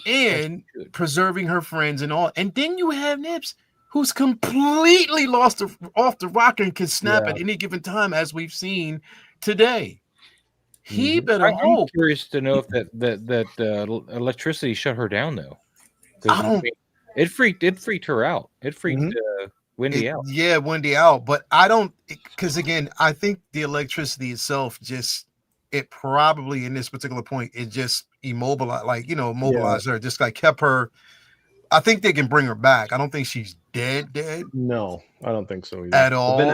And preserving her friends and all. And then you have Nips, who's completely lost off the rocker and can snap at any given time, as we've seen today. He better hope. I'm curious to know if that electricity shut her down though. It freaked her out. It freaked Wendy out. Yeah, Wendy out. But I don't, because again, I think the electricity itself it probably in this particular point, it just mobilized her, just like kept her. I think they can bring her back. I don't think she's dead. No, I don't think so either. At all. But then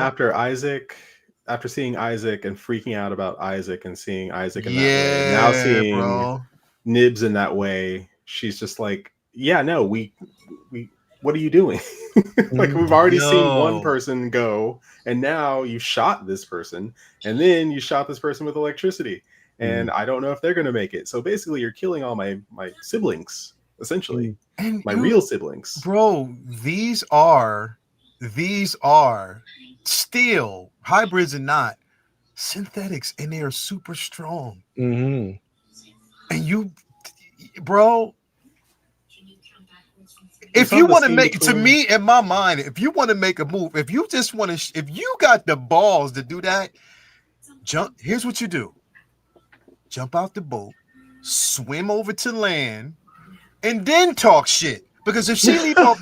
after seeing Isaac and freaking out about Isaac and seeing Isaac in that way, now seeing Nibs in that way, she's just like, yeah, no, we what are you doing? Like, we've already seen one person go, and now you shot this person, and then you shot this person with electricity, and I don't know if they're going to make it. So basically, you're killing all my siblings, essentially, and my real siblings. Bro, these are still hybrids and not synthetics, and they are super strong. Mm-hmm. And you, bro. If you want to make, to me, in my mind, if you want to make a move, if you just want to, if you got the balls to do that, here's what you do. Jump out the boat, swim over to land, and then talk shit. Because if she leave off,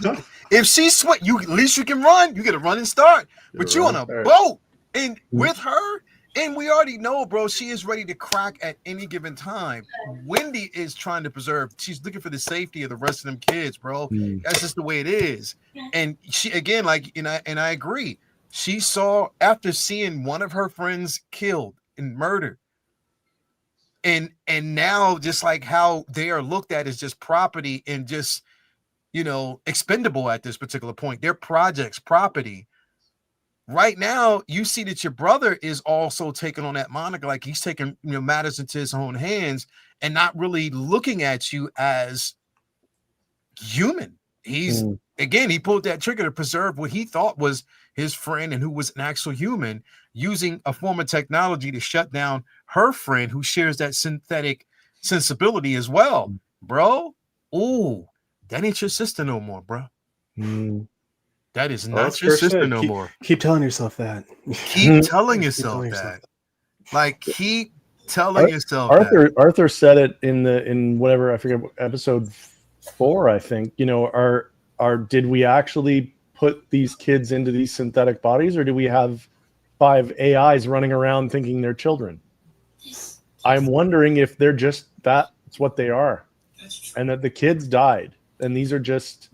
if she sweat, at least you can run. You get a running start. But you on a boat and with her, and we already know, bro, she is ready to crack at any given time. Wendy is trying to preserve. She's looking for the safety of the rest of them kids, bro. That's just the way it is. And she, again, and I agree. She saw, after seeing one of her friends killed and murdered, and now just like how they are looked at as just property and just, expendable at this particular point. They're projects, property. Right now, you see that your brother is also taking on that moniker, like he's taking matters into his own hands and not really looking at you as human. He's again, he pulled that trigger to preserve what he thought was his friend and who was an actual human, using a form of technology to shut down her friend who shares that synthetic sensibility as well, bro. Ooh, that ain't your sister no more, bro. That is not your sister no more. Keep telling yourself that. Keep telling yourself that. Like, keep telling yourself that. Arthur said it in whatever, I forget, episode 4, I think. Did we actually put these kids into these synthetic bodies, or do we have 5 AIs running around thinking they're children? I'm wondering if they're just that's what they are, and that the kids died, and these are just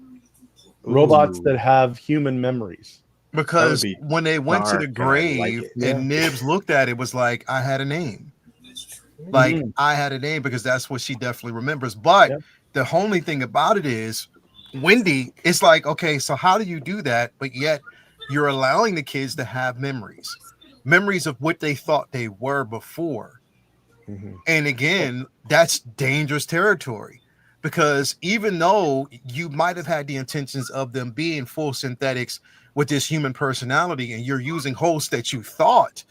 robots that have human memories. Because when they went to the grave and Nibs looked at it, was like, I had a name. Like, I had a name, because that's what she definitely remembers. But the only thing about it is, Wendy, it's like, okay, so how do you do that? But yet you're allowing the kids to have memories of what they thought they were before. And again, that's dangerous territory. Because even though you might have had the intentions of them being full synthetics with this human personality, and you're using hosts that you thought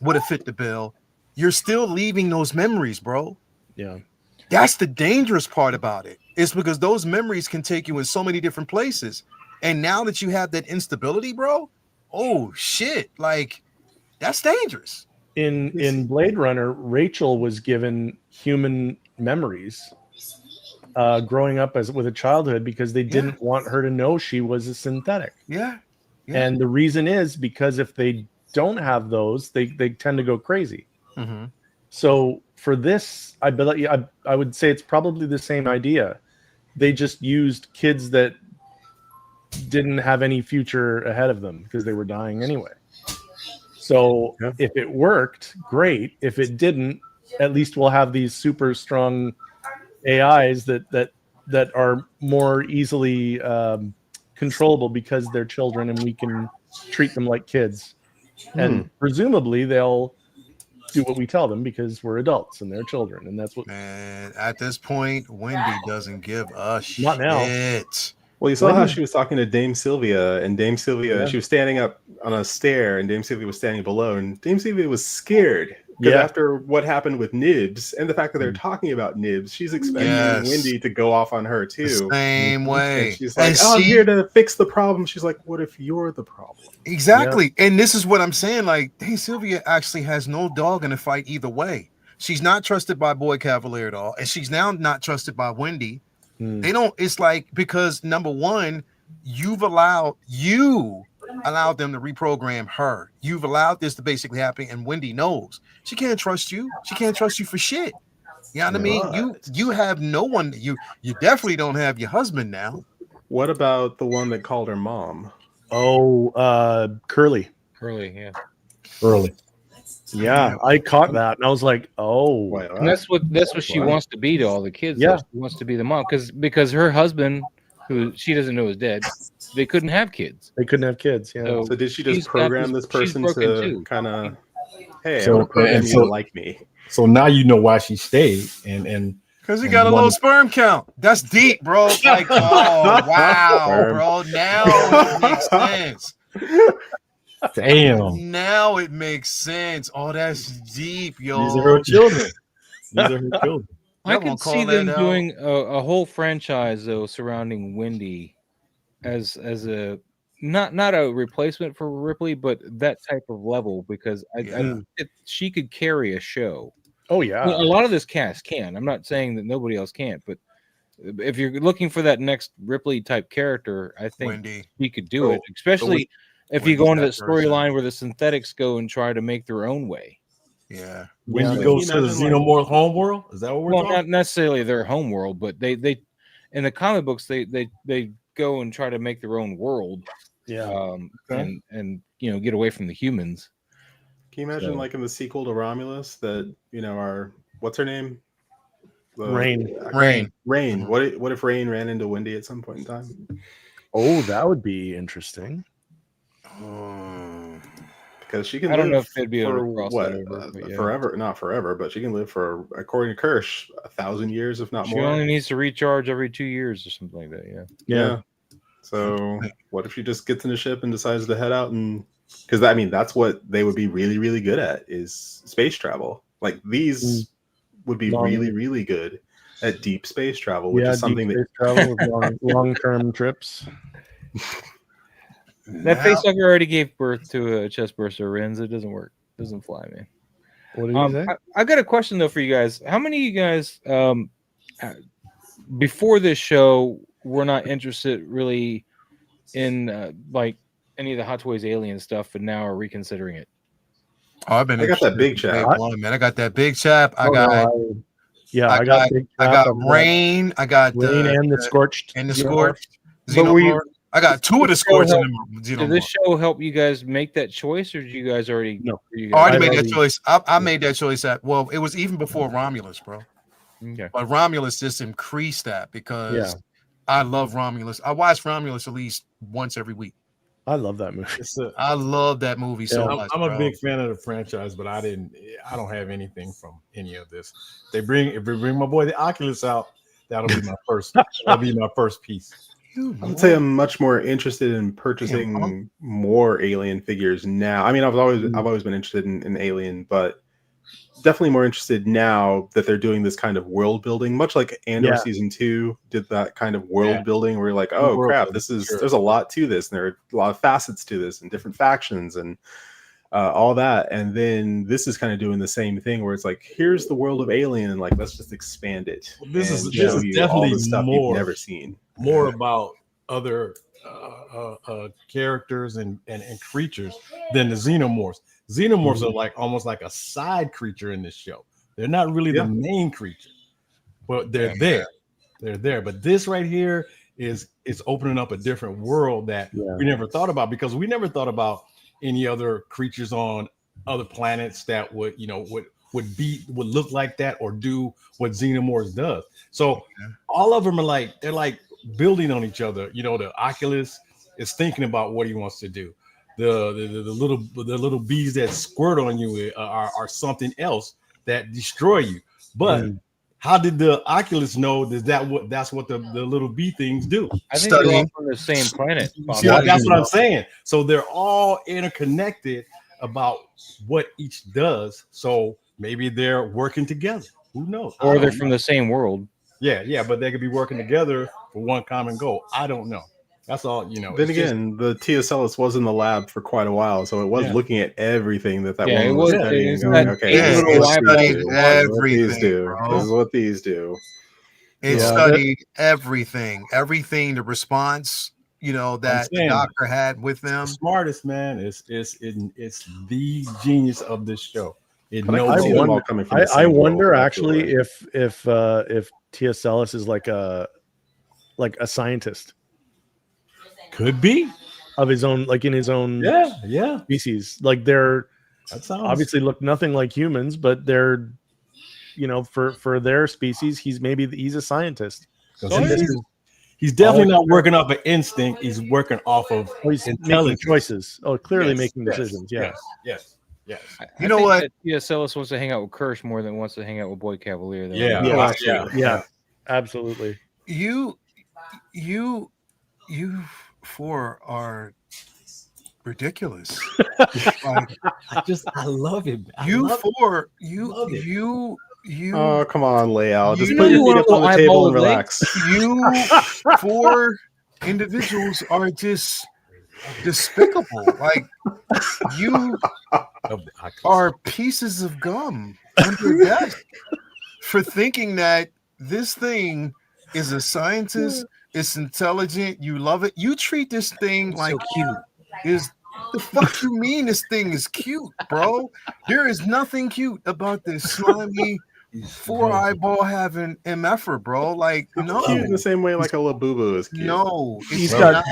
would have fit the bill, you're still leaving those memories, bro. Yeah. That's the dangerous part about it. It's because those memories can take you in so many different places. And now that you have that instability, bro, oh shit, like, that's dangerous. In Blade Runner, Rachel was given human memories growing up with a childhood, because they didn't want her to know she was a synthetic. And the reason is because if they don't have those, they tend to go crazy. So for this, I would say it's probably the same idea. They just used kids that didn't have any future ahead of them because they were dying anyway. So if it worked, great. If it didn't, at least we'll have these super strong AIs that that are more easily controllable because they're children and we can treat them like kids. And presumably they'll do what we tell them because we're adults and they're children, and that's what. Man, at this point, Wendy doesn't give a shit. Not now. Well, you saw how she was talking to Dame Sylvia, and Dame Sylvia, she was standing up on a stair, and Dame Sylvia was standing below, and Dame Sylvia was scared because after what happened with Nibs and the fact that they're talking about Nibs, she's expecting Wendy to go off on her too. The same way. And she's like, I'm here to fix the problem. She's like, what if you're the problem? Exactly. And this is what I'm saying. Like, Dame Sylvia actually has no dog in the fight either way. She's not trusted by Boy Cavalier at all, and she's now not trusted by Wendy. They don't. It's like, because number one, you've allowed them to reprogram her. You've allowed this to basically happen, and Wendy knows she can't trust you. She can't trust you for shit. You know what I mean? You have no one. You definitely don't have your husband now. What about the one that called her mom? Oh, Curly. Yeah. Early. Yeah, I caught that, and I was like, "Oh, and that's what she wants to be to all the kids. Yeah, she wants to be the mom because her husband, who she doesn't know is dead, they couldn't have kids. Yeah. So did she just program this person to kind of, hey, I want to program you to like me? So now you know why she stayed, and because he got a low sperm count. That's deep, bro. Like, oh wow, bro. Now it makes sense. Damn. Now it makes sense. Oh, that's deep, yo. These are her children. I could see them doing a whole franchise though surrounding Wendy as a not a replacement for Ripley, but that type of level, because she could carry a show. Oh yeah. A lot of this cast can. I'm not saying that nobody else can't, but if you're looking for that next Ripley type character, I think Wendy. She could do it, especially if you go into that storyline where the synthetics go and try to make their own way. Yeah. Wendy goes to the Xenomorph homeworld. Is that what we're talking? Not necessarily their homeworld, but they in the comic books they go and try to make their own world. Yeah. And get away from the humans. Can you imagine like in the sequel to Romulus that our what's her name? Rain. What if Rain ran into Wendy at some point in time? Oh, that would be interesting. Because she can. I don't know if they'd be able to cross forever, not forever, but she can live for, according to Kirsch, 1,000 years, if not more. She only needs to recharge every 2 years or something like that. Yeah. So what if she just gets in a ship and decides to head out and? Because that's what they would be really, really good at is space travel. Like these would be really, really good at deep space travel, which is something that travel with long-term trips. That facehugger already gave birth to a chest burster, Renz. It doesn't work. It doesn't fly, man. What did you say? I got a question though for you guys. How many of you guys before this show were not interested really in like any of the Hot Toys Alien stuff, but now are reconsidering it? Oh, I got that big chap. Man, I got that big chap. I got Rain. I got Rain and the Scorched. I got two of the Scorched. Did this show help you guys make that choice, or did you guys already? No, I already made that choice. I made that choice it was even before Romulus, bro. Okay. But Romulus just increased that because I love Romulus. I watch Romulus at least once every week. I love that movie. I love that movie so much. I'm a big fan of the franchise, but I don't have anything from any of this. If they bring my boy the Oculus out, that'll be my first. That'll be my first piece. I'd say I'm much more interested in purchasing more Alien figures now. I mean, I've always been interested in Alien, but definitely more interested now that they're doing this kind of world building, much like Andor season 2 did that kind of world building where you're like, oh crap, there's a lot to this, and there are a lot of facets to this and different factions and all that. And then this is kind of doing the same thing where it's like, here's the world of Alien, and like let's just expand it. This is definitely all the stuff you've never seen. More about other characters and creatures than the Xenomorphs. Xenomorphs are like almost like a side creature in this show. They're not really the main creature, but they're there. They're there. But this right here is opening up a different world that we never thought about, because we never thought about any other creatures on other planets that would would look like that or do what Xenomorphs does. So all of them are like they're like building on each other. You know, the Oculus is thinking about what he wants to do. The little bees that squirt on you are something else that destroy you. But how did the Oculus know that's what the little bee things do? I think they're all from the same planet. See, that's what I'm saying. So they're all interconnected about what each does. So maybe they're working together. Who knows? Or they're from the same world. Yeah, but they could be working together for one common goal. I don't know. That's all, you know. Then again, the TSLS was in the lab for quite a while, so it was looking at everything that woman was studying and going, okay, this is what these do. This is what these do. It studied everything, the response, you know, that the doctor had with them. The smartest man is the genius of this show. I wonder actually if TSLS is like a scientist. Could be of his own, like in his own species. Like they're obviously look nothing like humans, but they're, you know, for their species, he's a scientist. He's definitely not working off of instinct. He's working off of making choices. Oh, clearly making decisions. Yes. You know what? TSLS wants to hang out with Kirsch more than wants to hang out with Boy Cavalier. Though. Yeah, absolutely. You four are ridiculous. Like, I love him. Oh, come on, Leal. Just put your feet up on the table and relax. You four individuals are just despicable. Like, you are pieces of gum under death for thinking that this thing is a scientist. It's intelligent. You love it. You treat this thing like cute. The fuck you mean this thing is cute, bro? There is nothing cute about this slimy 4-eyeball having MFer, bro. Like, no. Cute in the same way like a Labubu is cute. No, he's got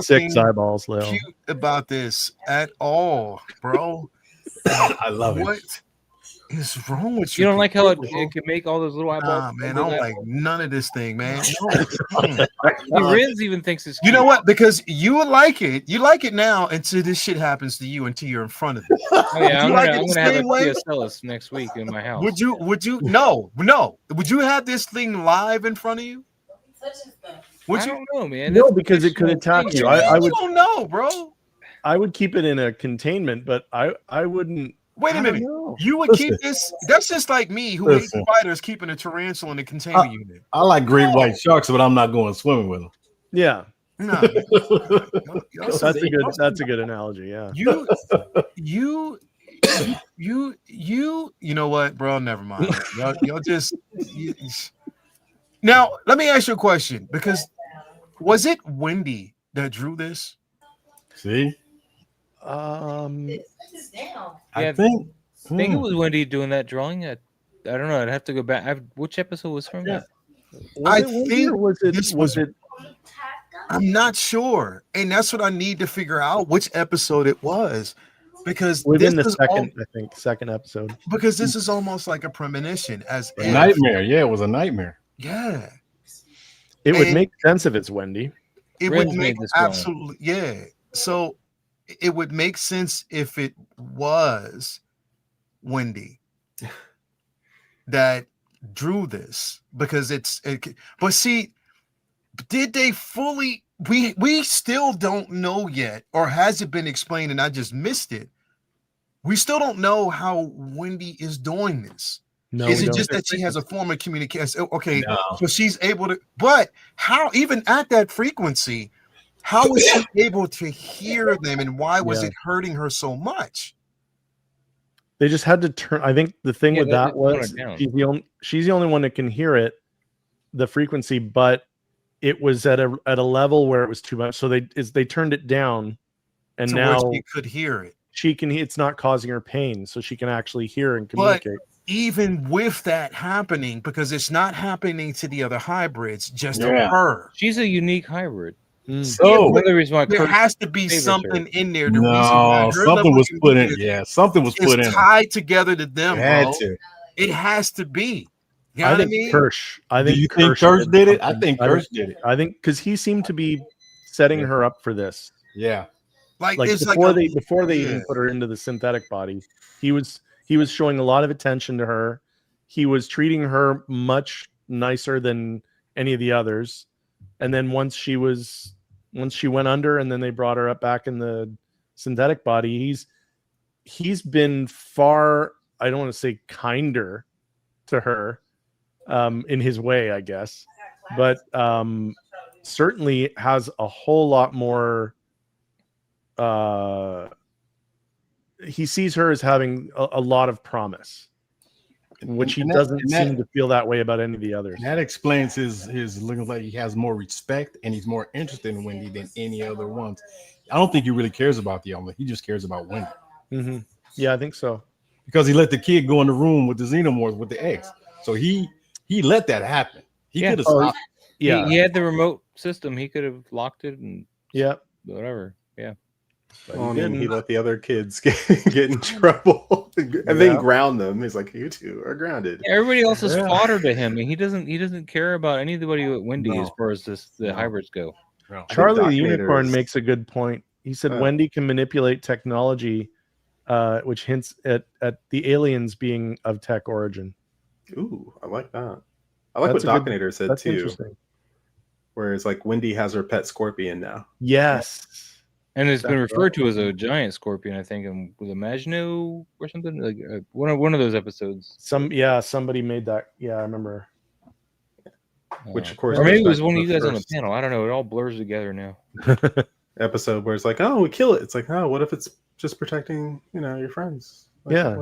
6 eyeballs, Leo. Cute about this at all, bro. I love it. What is wrong with you? You don't like how it can make all those little eyeballs? Nah, man, I don't like none of this thing, man. Riz even thinks it's cute. You know what? Because you would like it. You like it now until this shit happens to you until you're in front of it. Oh, yeah, I'm gonna have a TSLS next week in my house. Would you? No. Would you have this thing live in front of you? I don't know, man. No, because it could attack you. I don't know, bro. I would keep it in a containment, but I wouldn't. Wait a minute. You would keep this? That's just like me, who hates spiders, keeping a tarantula in a containment unit. I like great white sharks, but I'm not going swimming with them. Yeah. No. That's a good analogy. Yeah. You know what, bro? Never mind. Y'all just. Now, let me ask you a question, because was it Wendy that drew this? See? I think it was Wendy doing that drawing. I don't know. I'd have to go back. Which episode was from? Yeah. Was it? I'm not sure, and that's what I need to figure out which episode it was, because within the second episode. Because this is almost like a premonition, as a nightmare. Yeah, it was a nightmare. Yeah, it would make sense if it's Wendy. It would make absolutely So it would make sense if it was Wendy that drew this, because but see, did they fully? We still don't know yet, or has it been explained and I just missed it? We still don't know how Wendy is doing this. No, is it just that she has a form of communication? Okay, so she's able to, but how, even at that frequency, how was she able to hear them, and why was it hurting her so much? They just had to turn. I think the thing with that was she's the only one that can hear it, the frequency, but it was at a level where it was too much. So they turned it down, and now she could hear it. She can. It's not causing her pain, so she can actually hear and communicate. But even with that happening, because it's not happening to the other hybrids, just to her. She's a unique hybrid. So another reason why there Kurt has to be favors something her. in there. The reason why no, her something level of was put in. communication Yeah, something was put in. is tied together to them, It had bro. to. It has to be. You know I what I think mean? Kirsch. I Do think you think Kirsch did it? I think Kirsch did it. I think because he seemed to be setting Yeah. her up for this. Yeah. Like Like it's before like they even put her into the synthetic body, he was showing a lot of attention to her. He was treating her much nicer than any of the others. And then once she went under, and then they brought her up back in the synthetic body, he's been far, I don't want to say kinder to her, in his way, I guess, but certainly has a whole lot more. He sees her as having a lot of promise, which he doesn't seem to feel that way about any of the others. That explains his looking like he has more respect and he's more interested in Wendy than any other ones. I don't think he really cares about the other. He just cares about Wendy. Mm-hmm. Yeah, I think so. Because he let the kid go in the room with the xenomorphs with the eggs, so he let that happen. He could have stopped. Yeah, He had the remote system. He could have locked it and whatever. Yeah. Well, he let the other kids get in trouble and then ground them. He's like, "You two are grounded." Everybody else is fodder to him, and he doesn't care about anybody at Wendy as far as the hybrids go. No. Charlie the Unicorn makes a good point. He said Wendy can manipulate technology, which hints at the aliens being of tech origin. Ooh, I like that. I like what Docinator said too. Where it's like Wendy has her pet scorpion now. Yes. And it's been referred to as a giant scorpion, I think, with Imagino or something, like one of those episodes. Somebody made that. Yeah, I remember. Which of course, or maybe it was one of you guys on the panel. I don't know. It all blurs together now. Episode where it's like, oh, we kill it. It's like, oh, what if it's just protecting, your friends? Like,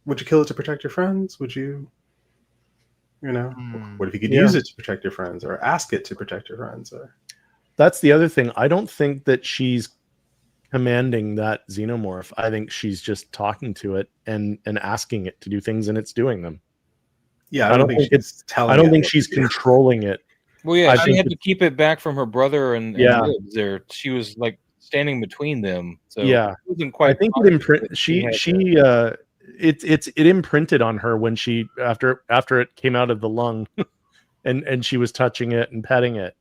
would you kill it to protect your friends? Would you, what if you could use it to protect your friends, or ask it to protect your friends? Or that's the other thing. I don't think that she's commanding that xenomorph. I think she's just talking to it and asking it to do things, and it's doing them. Yeah, I don't think she's telling. I don't think she's controlling it. Well, yeah, she had to keep it back from her brother and Gibbs there. She was like standing between them. So it wasn't quite. I think it imprinted on her when she after it came out of the lung, and she was touching it and petting it.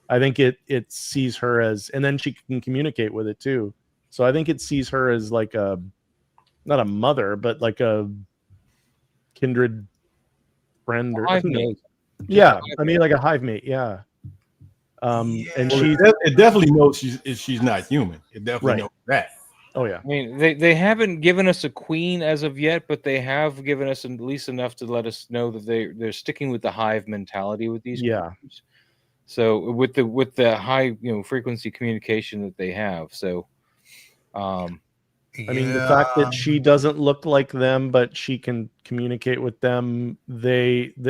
I think it sees her as, and then she can communicate with it too. So I think it sees her as like not a mother, but like a kindred friend, or yeah, I mean like a hive mate. Yeah. And it definitely knows she's not human. It definitely knows that. Oh yeah. I mean, they haven't given us a queen as of yet, but they have given us at least enough to let us know that they're sticking with the hive mentality with these. Yeah. Creatures. So with the high frequency communication that they have, so I mean the fact that she doesn't look like them, but she can communicate with them.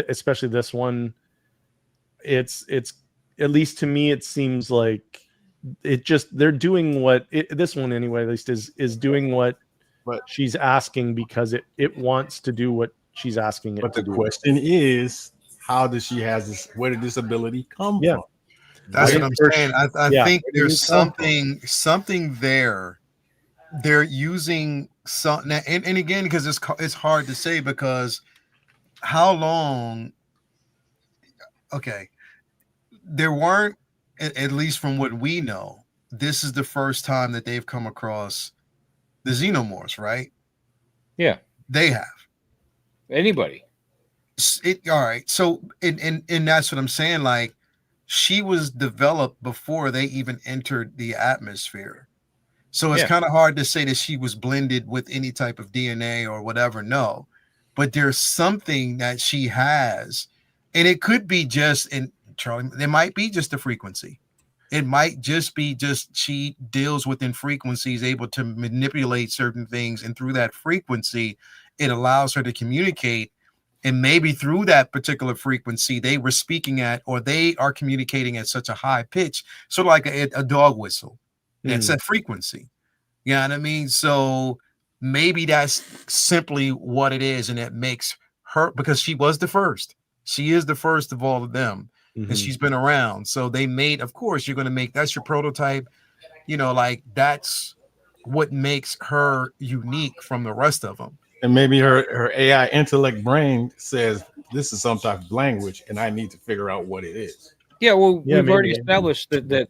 Especially this one, it's at least to me it seems like they're doing what this one anyway at least is doing what she's asking, because it wants to do what she's asking it to do. But the question is, how does she have this? Where did this ability come from? That's what I'm saying. I think there's something there. They're using something, and again, because it's hard to say, because how long? Okay, there weren't, at least from what we know, this is the first time that they've come across the xenomorphs, right? Yeah, they have. Anybody. All right. So, and that's what I'm saying. Like, she was developed before they even entered the atmosphere. So it's kind of hard to say that she was blended with any type of DNA or whatever. No, but there's something that she has, and it could be just, and Charlie, it might be just the frequency. It might just be she deals within frequencies, able to manipulate certain things, and through that frequency, it allows her to communicate. And maybe through that particular frequency, they were speaking at, or they are communicating at such a high pitch, sort of like a dog whistle. It's a frequency. You know what I mean? So maybe that's simply what it is. And it makes her, because she was the first. She is the first of all of them. and she's been around. So they made, of course, you're going to make that's your prototype. You know, like that's what makes her unique from the rest of them. And maybe her AI intellect brain says this is some type of language, and I need to figure out what it is. Yeah, well, Yeah, we've already maybe. established that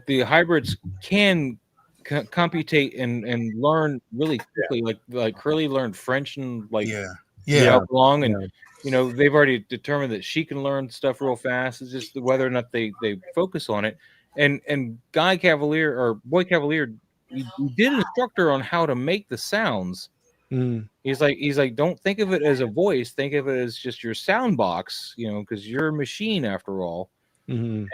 the hybrids can computate and learn really quickly. Like Curly learned French and Yeah. how long, and they've already determined that she can learn stuff real fast. It's just whether or not they focus on it. And Boy Cavalier, he did instruct her on how to make the sounds. He's like, don't think of it as a voice. Think of it as just your sound box, because you're a machine after all. And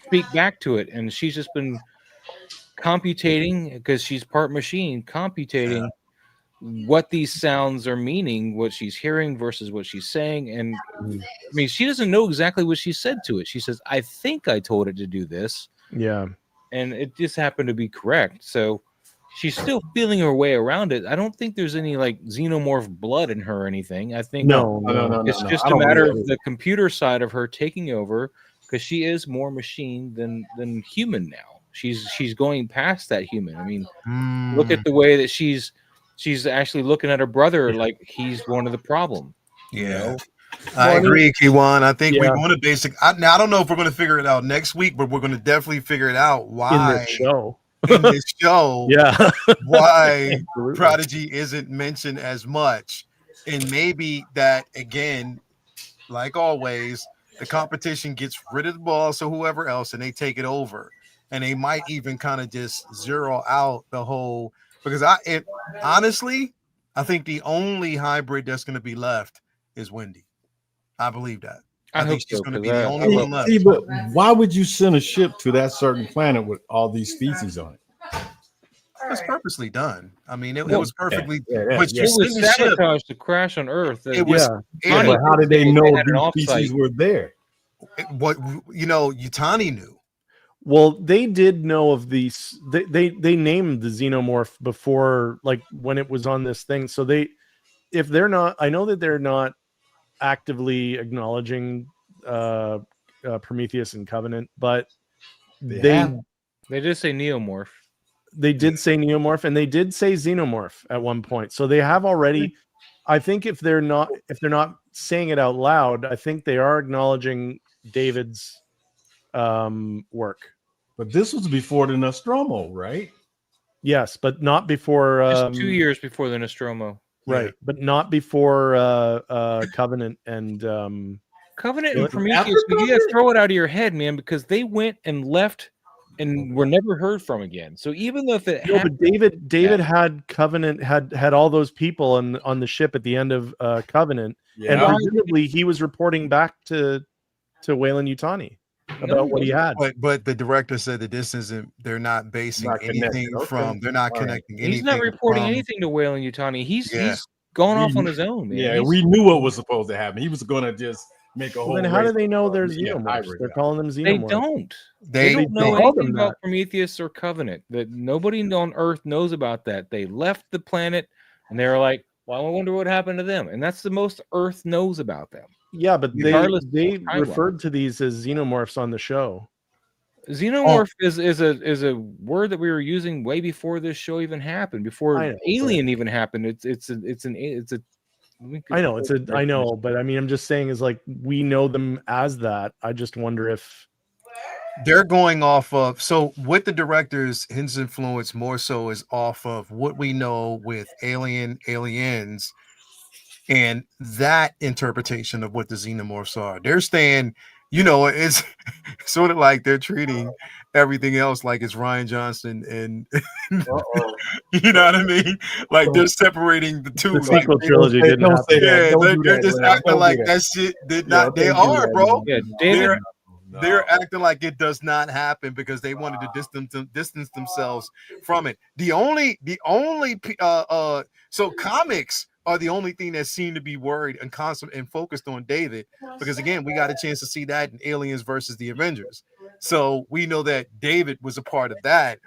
speak back to it. And she's just been computating, because she's part machine, computating what these sounds are meaning, what she's hearing versus what she's saying. And I mean, she doesn't know exactly what she said to it. She says, I think I told it to do this. Yeah. And it just happened to be correct. So she's still feeling her way around it. I don't think there's any like xenomorph blood in her or anything. I think no. It's just a matter of the computer side of her taking over, because she is more machine than human now. She's going past that human. I mean, look at the way that she's actually looking at her brother like he's one of the problem. I agree, Kiwan. I think we're going to now I don't know if we're going to figure it out next week, but we're going to definitely figure it out why in this show. Why Prodigy isn't mentioned as much. And maybe that, again, like always, the competition gets rid of the ball, so whoever else, and they take it over. And they might even kind of just zero out the whole, because honestly, I think the only hybrid that's going to be left is Wendy. I believe that. I think she's going to be the only one left. But why would you send a ship to that certain planet with all these species on it? It was purposely done. I mean, it was perfectly. But it was sabotaged to crash on Earth. It was. But how did they know these species were there? Yutani knew. Well, they did know of these. They named the xenomorph before, like when it was on this thing. So if they're not, I know that they're not actively acknowledging Prometheus and Covenant, but they did say neomorph. They did say neomorph, and they did say xenomorph at one point. So they have already. I think if they're not saying it out loud, I think they are acknowledging David's work. But this was before the Nostromo, right? Yes, but not before. Just 2 years before the Nostromo. Right, but not before Covenant and Covenant and Prometheus. You gotta throw it out of your head, man, because they went and left and were never heard from again. So even though but David had Covenant had all those people on the ship at the end of Covenant, and presumably he was reporting back to Weyland-Yutani about what he had. But the director said that this isn't. They're not basing anything from. They're not connecting anything. He's not reporting anything to Weyland-Yutani. He's going off on his own, man. Yeah, we knew what was supposed to happen. He was going to just make a whole. Then how do they know there's xenomorphs? They're calling them xenomorphs. They don't know anything about Prometheus or Covenant. That nobody on Earth knows about that. They left the planet and they were like, well, I wonder what happened to them. And that's the most Earth knows about them. Yeah, but they referred to these as xenomorphs on the show. Xenomorph is a word that we were using way before this show even happened, before Alien even happened. I know, but I mean, I'm just saying is like we know them as that. I just wonder if they're going off of what the director's his influence more so is off of what we know with aliens. And that interpretation of what the xenomorphs are, they're saying, it's sort of like they're treating everything else like it's Rian Johnson and you know what I mean? Like they're seperating the two. The sequel trilogy didn't happen. They're just acting like that shit did not. They are, bro. Yeah, they're acting like it does not happen because they wanted to distance themselves from it. The only so comics are the only thing that seem to be worried and constant and focused on David, because again, we got a chance to see that in Aliens versus the Avengers. So we know that David was a part of that.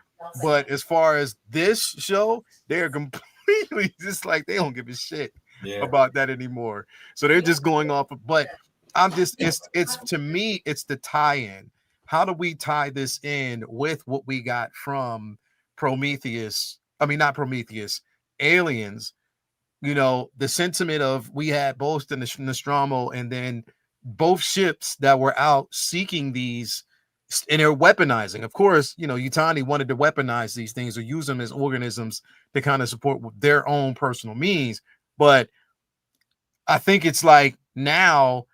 But as far as this show, they're completely just like they don't give a shit about that anymore. So they're just going off of, but I'm just it's to me, it's the tie-in. How do we tie this in with what we got from Prometheus? I mean, not Prometheus, Aliens. You know, the sentiment of we had both the Nostromo and then both ships that were out seeking these, and they're weaponizing. Of course, you know, Yutani wanted to weaponize these things or use them as organisms to kind of support their own personal means. But I think it's like now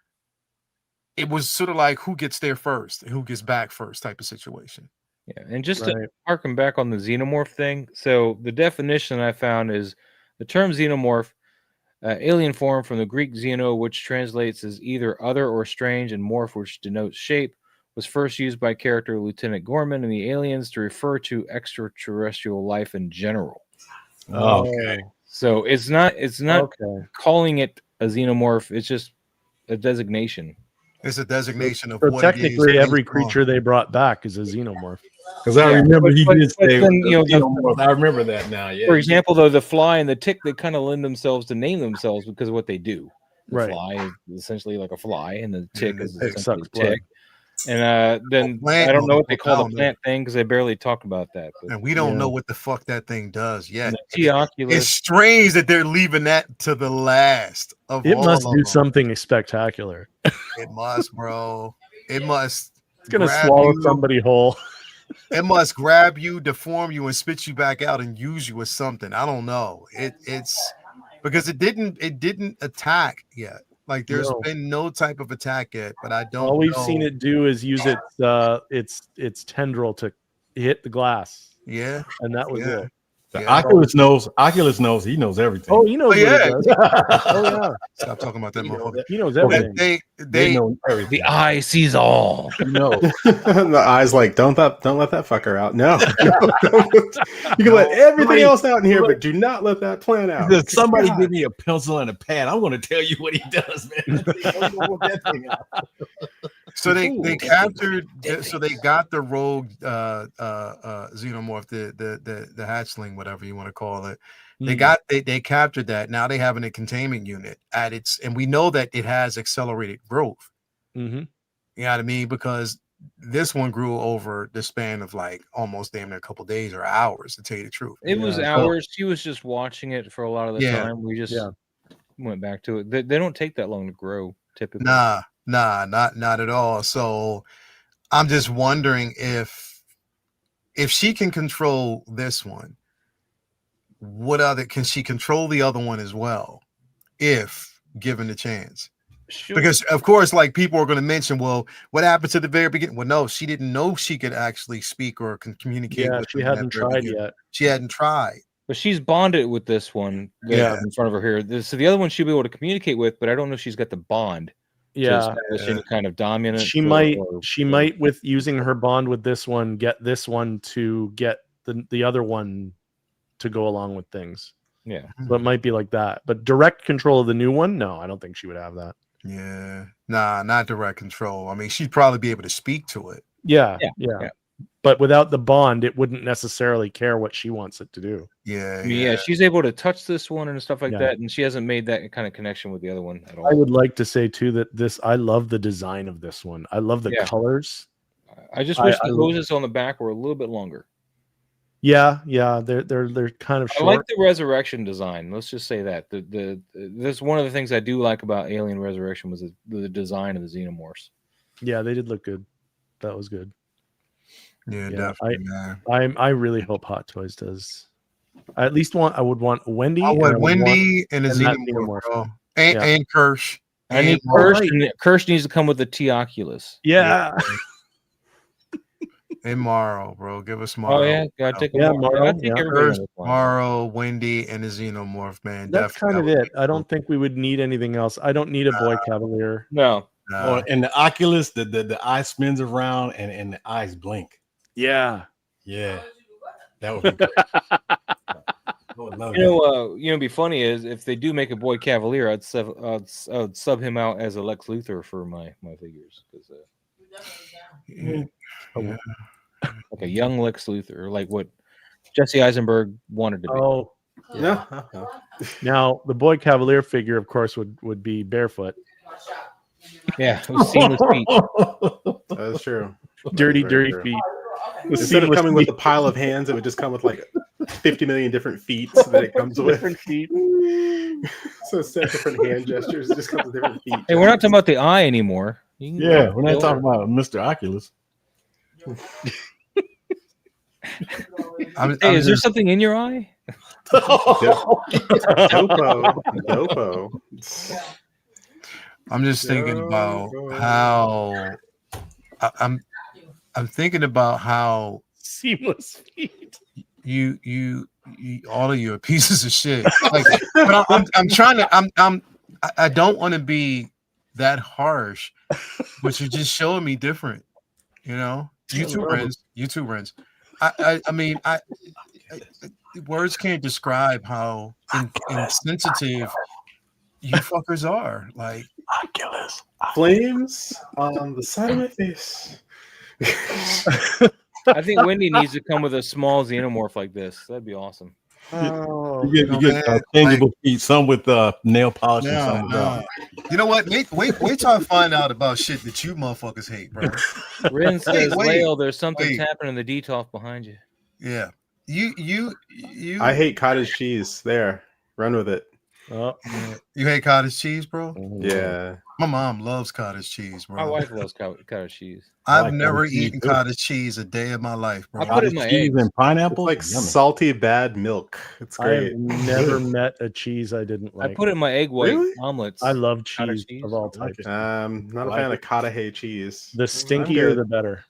it was sort of like who gets there first and who gets back first type of situation. Yeah, and just to harken back on the xenomorph thing, so the definition I found is the term xenomorph, alien form from the Greek xeno, which translates as either other or strange, and morph, which denotes shape, was first used by character Lieutenant Gorman in the Aliens to refer to extraterrestrial life in general. Okay. So it's not calling it a xenomorph, it's just a designation. It's a designation of So what technically it is every creature they brought back is a xenomorph. Because I remember he did say, then, you know, I remember that now. Yeah. For example, though, the fly and the tick, they kind of lend themselves to name themselves because of what they do. The fly is essentially like a fly, and the tick is essentially a tick. And then I don't know what they call the plant thing because they barely talk about that. But, and we don't know what the fuck that thing does yet. It's strange that they're leaving that to the last. It must do something spectacular. It must, bro. It must. It's gonna swallow somebody whole. It must grab you, deform you, and spit you back out and use you as something. I don't know. It's because it didn't attack yet. Like there's been no type of attack yet, but I don't. All we've seen it do is use its tendril to hit the glass. Yeah, and that was it. The Oculus knows. He knows everything. Oh, he knows. Oh, yeah. What it does. Oh yeah. Stop talking about that motherfucker. He knows everything. They know everything. The eye sees all. No. The eye's like, don't let that fucker out. No. You can let everything else out in here, but do not let that plant out. Somebody give me a pencil and a pad. I'm going to tell you what he does, man. So they captured. So they got the rogue xenomorph, the hatchling, whatever you want to call it. They captured that. Now they have a containment unit at its, and we know that it has accelerated growth. Mm-hmm. You know what I mean? Because this one grew over the span of like almost damn near a couple days or hours, to tell you the truth. It was hours. She was just watching it for a lot of the time. We just went back to it. They don't take that long to grow typically. Nah, not at all. So I'm just wondering if she can control this one, what other can she control the other one as well, if given the chance? Sure. Because of course, like people are going to mention, well, what happened to the very beginning? Well, no, she didn't know she could actually speak or communicate. Yeah, she hadn't tried yet. She hadn't tried. But she's bonded with this one in front of her here. So the other one she'll be able to communicate with, but I don't know if she's got the bond. Yeah, any kind of dominant. She might with using her bond with this one get this one to get the other one to go along with things. Yeah, so it might be like that. But direct control of the new one, no, I don't think she would have that. Yeah, nah, not direct control. I mean, she'd probably be able to speak to it. Yeah. But without the bond, it wouldn't necessarily care what she wants it to do. Yeah. She's able to touch this one and stuff like that, and she hasn't made that kind of connection with the other one at all. I would like to say too that I love the design of this one. I love the colors. I just wish the hoses on the back were a little bit longer. Yeah, they're kind of short. I like the Resurrection design. Let's just say that this one of the things I do like about Alien Resurrection was the design of the xenomorphs. Yeah, they did look good. That was good. Yeah, definitely. I really hope Hot Toys does. I would want Wendy. I want Wendy and a xenomorph, bro. And Kirsch. I need Kirsch. And Kirsch needs to come with the T-Oculus. Yeah. And Morrow, bro. Give us Morrow. Oh yeah, gotta take Morrow. Morrow, Wendy, and the xenomorph, man. That's kind of it. I don't think we would need anything else. I don't need a Boy Cavalier. No. And the Oculus, the eye spins around and the eyes blink. Yeah. That would be great. Be funny is if they do make a Boy Cavalier, I'd sub him out as a Lex Luthor for my figures because like a young Lex Luthor, like what Jesse Eisenberg wanted to be. Oh, yeah. Now the Boy Cavalier figure, of course, would be barefoot. Yeah, it was seamless feet. That's true. Dirty, Very dirty true. feet. Instead of coming with a pile of hands, it would just come with like 50 million different feet that it comes with. Different feet. So instead of different hand gestures, it just comes with different feet. Hey, we're not talking about the eye anymore. Yeah, we're not talking about Mr. Oculus. Hey, is there something in your eye? Dopo. I'm just thinking about how I'm thinking about how Seamless feet. you all of you are pieces of shit. Like, but I'm trying to I don't want to be that harsh, but you're just showing me different. You know, you two Renz. I mean, words can't describe how insensitive you fuckers are. Like, Oculus. Flames on the side of my face. I think Wendy needs to come with a small xenomorph like this. That'd be awesome. Oh, You get changeable feet, some with nail polish and some without. You know what? Wait till I find out about shit that you motherfuckers hate, bro. Rin says, wait, Lael, there's something tapping in the detoff behind you. Yeah. You I hate cottage cheese. There. Run with it. oh. You hate cottage cheese, bro? Yeah. My mom loves cottage cheese, bro. My wife loves cottage cheese. I've never eaten cottage cheese a day of my life, bro. I put it in my eggs. And pineapple, It's like salty bad milk. It's great. I've never met a cheese I didn't like. I put it in my egg white Really? omelets. I love Cottage cheese cheese? of all types. Not a fan of Katahe cheese. The stinkier, the better.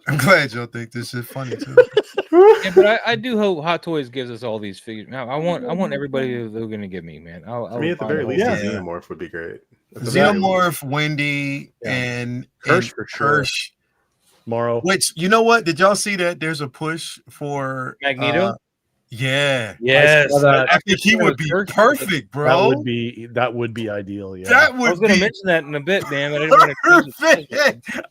I'm glad y'all think this is funny too. Yeah, but I do hope Hot Toys gives us all these figures. Now, I want everybody they're going to give me, man. I mean, at the very least, a Xenomorph would be great. Xenomorph, Wendy, and Kirsch for sure. Kirsch. Morrow. Which, you know what? Did y'all see that? There's a push for Magneto. Yeah. Yes. I think he would be perfect, bro. That would be ideal. Yeah. That would I was going to mention that in a bit, man, but I didn't want to. Perfect.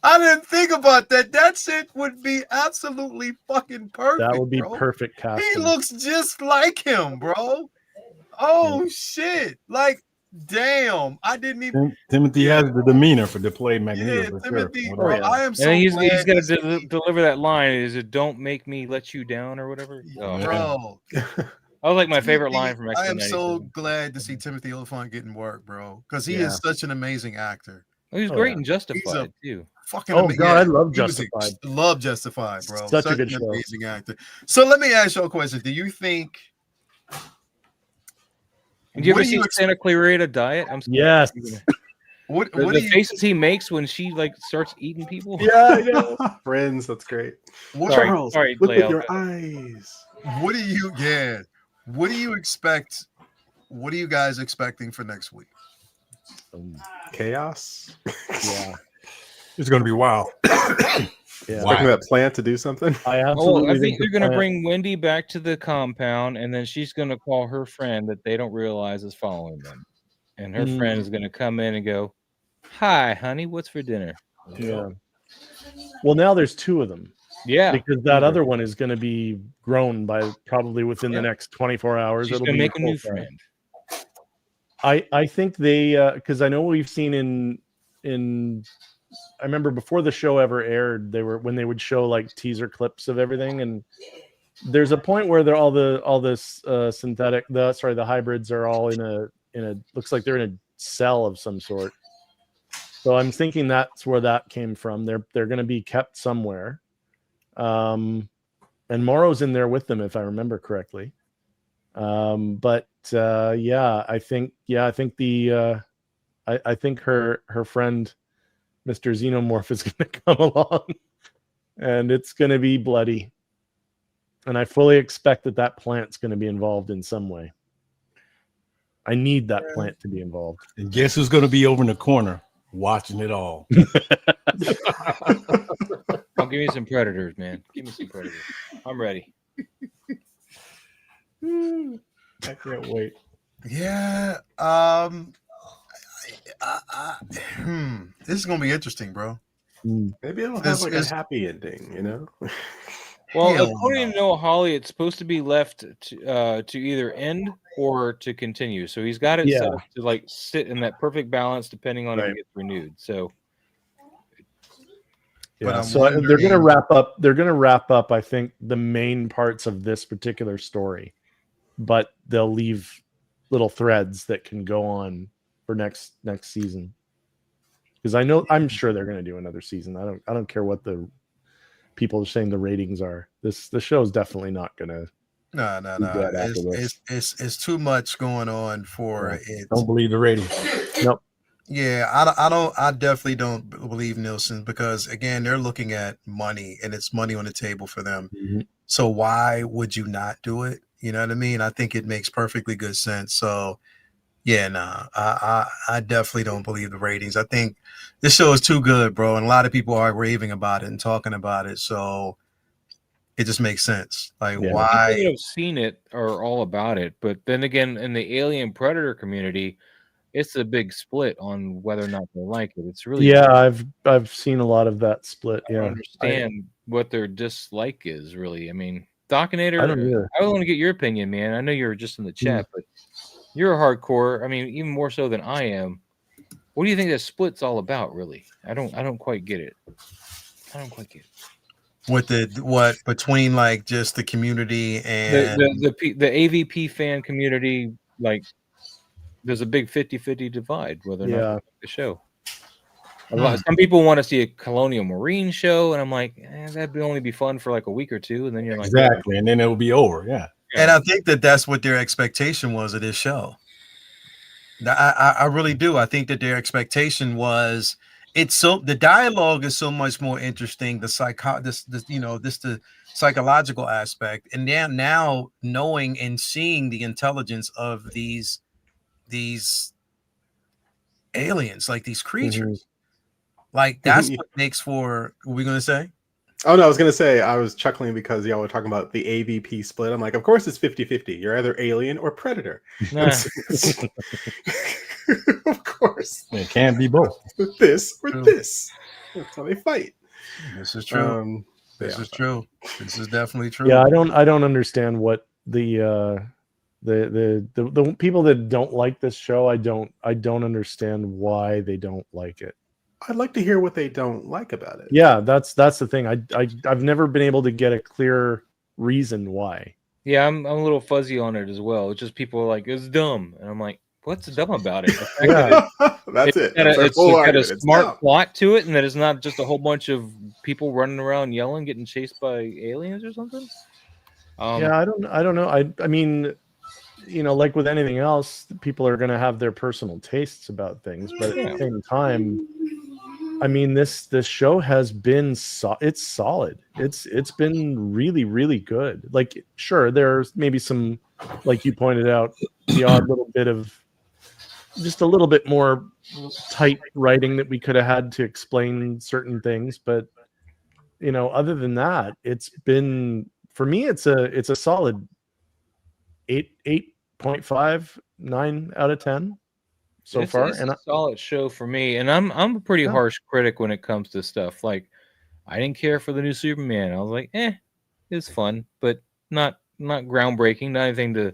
I didn't think about that. That shit would be absolutely fucking perfect. That would be bro. perfect casting. He looks just like him, bro. Oh shit! Like, damn, I didn't even. Timothy has the demeanor to play Magneto. Yeah, for Timothy, sure. bro. I am so. And he's glad going to deliver that line. Is it "Don't make me let you down" or whatever? Oh, bro. that was like my favorite line from X-Men. I am so glad to see Timothy Olyphant getting work, bro, because he is such an amazing actor. He was great in Justified too. Fucking God, I love Justified. Love Justified, bro. Such a good show. Amazing actor. So let me ask you a question. Do you think? Did you ever see Santa Clarita Diet? I'm yes. What the faces he makes when she like starts eating people? Yeah, I know. Friends, that's great. Charles, sorry, look with your eyes. What do you? Yeah. What do you expect? What are you guys expecting for next week? Chaos. Yeah. It's going to be wild. Yeah. Expecting that plant to do something. I absolutely I think they're going to bring Wendy back to the compound, and then she's going to call her friend that they don't realize is following them, and her friend is going to come in and go, "Hi, honey, what's for dinner?" Yeah. Well, now there's two of them. Yeah, because that other one is going to be grown by probably within the next 24 hours. She's going to make a new friend. I think they because I know we've seen in I remember before the show ever aired, when they would show like teaser clips of everything, and there's a point where the hybrids are all in a looks like they're in a cell of some sort. So I'm thinking that's where that came from. They're going to be kept somewhere. And Morrow's in there with them, if I remember correctly. I think her friend, Mr. Xenomorph, is going to come along, and it's going to be bloody. And I fully expect that plant's going to be involved in some way. I need that plant to be involved. And guess who's going to be over in the corner watching it all? Oh, give me some Predators, man. Give me some Predators. I'm ready. I can't wait. Yeah. This is gonna be interesting, bro. Maybe it'll have like a happy ending, you know? Well, Hell according no. to Noah Hawley, it's supposed to be left to either end or to continue. So he's got it set up to like sit in that perfect balance, depending on if Right. it gets renewed. So But Yeah, I'm so they're going to wondering- wrap up. They're going to wrap up, I think, the main parts of this particular story, but they'll leave little threads that can go on for next season. Because I'm sure they're going to do another season. I don't care what the people are saying the ratings are. The show is definitely not going to. No. dead after this. It's too much going on for it. Don't believe the ratings. Nope. Yeah, I definitely don't believe Nielsen, because again, they're looking at money, and it's money on the table for them. Mm-hmm. So why would you not do it? You know what I mean? I think it makes perfectly good sense. So yeah, I definitely don't believe the ratings. I think this show is too good, bro, and a lot of people are raving about it and talking about it. So it just makes sense. Like, Yeah. why? people that have seen it are all about it. But then again, in the Alien Predator community, it's a big split on whether or not they like it. It's really I've seen a lot of that split. I don't Yeah, understand what their dislike is. Really, I mean, Dockinator, I don't either. I want to get your opinion, man. I know you're just in the chat, but you're a hardcore. I mean, even more so than I am. What do you think that split's all about, really? I don't quite get it. I don't quite get it. With what between like just the community and The AVP fan community, like there's a big 50-50 divide whether or not they like the show. Some people want to see a Colonial Marine show, and I'm like, that'd only be fun for like a week or two, and then you're like, exactly, and then it will be over. Yeah. And I think that's what their expectation was of this show. I really do. I think that their expectation was the dialogue is so much more interesting. The psychological aspect, and now knowing and seeing the intelligence of these aliens, like these creatures, like that's what makes for. What are we gonna say? Oh, no, I was going to say, I was chuckling because y'all were talking about the AVP split. I'm like, of course it's 50-50. You're either alien or predator. Nah. Of course. It can't be both. With this or this. That's how they fight. This is true. This is true. This is definitely true. Yeah, I don't understand what the people that don't like this show. I don't understand why they don't like it. I'd like to hear what they don't like about it. Yeah, that's the thing. I've never been able to get a clear reason why. Yeah, I'm a little fuzzy on it as well. It's just people are like, it's dumb, and I'm like, what's dumb about it? Yeah, that's it. It's got a smart plot to it, and that it's not just a whole bunch of people running around yelling, getting chased by aliens or something. Yeah, I don't know. I mean, you know, like with anything else, people are going to have their personal tastes about things, but at the same time, I mean, this show has been it's solid. It's been really, really good. Like, sure, there's maybe some, like you pointed out, the odd little bit of just a little bit more tight writing that we could have had to explain certain things, but you know, other than that, it's been, for me, it's a solid 8.5, 9 out of 10 so far. It's a solid show for me, and I'm a pretty harsh critic when it comes to stuff. Like, I didn't care for the new Superman. I was like, it's fun, but not groundbreaking, not anything to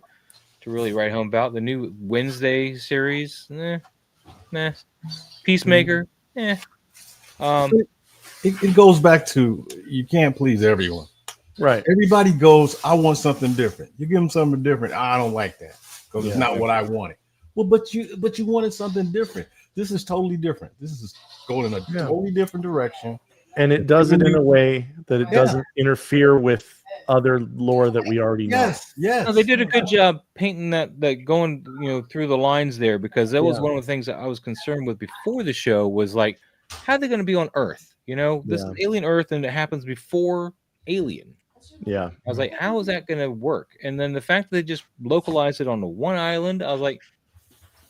really write home about. The new Wednesday series, Peacemaker, It goes back to, you can't please everyone. Right. Everybody goes, I want something different. You give them something different. I don't like that because it's not what I wanted. Well, but you wanted something different. This is totally different. This is going in a totally different direction. And it does it in a way that it doesn't interfere with other lore that we already know. Yes. No, they did a good job painting that going, through the lines there, because that was one of the things that I was concerned with before the show was like, how are they going to be on Earth? This is alien Earth, and it happens before Alien. Yeah. I was like, how is that going to work? And then the fact that they just localized it on the one island, I was like,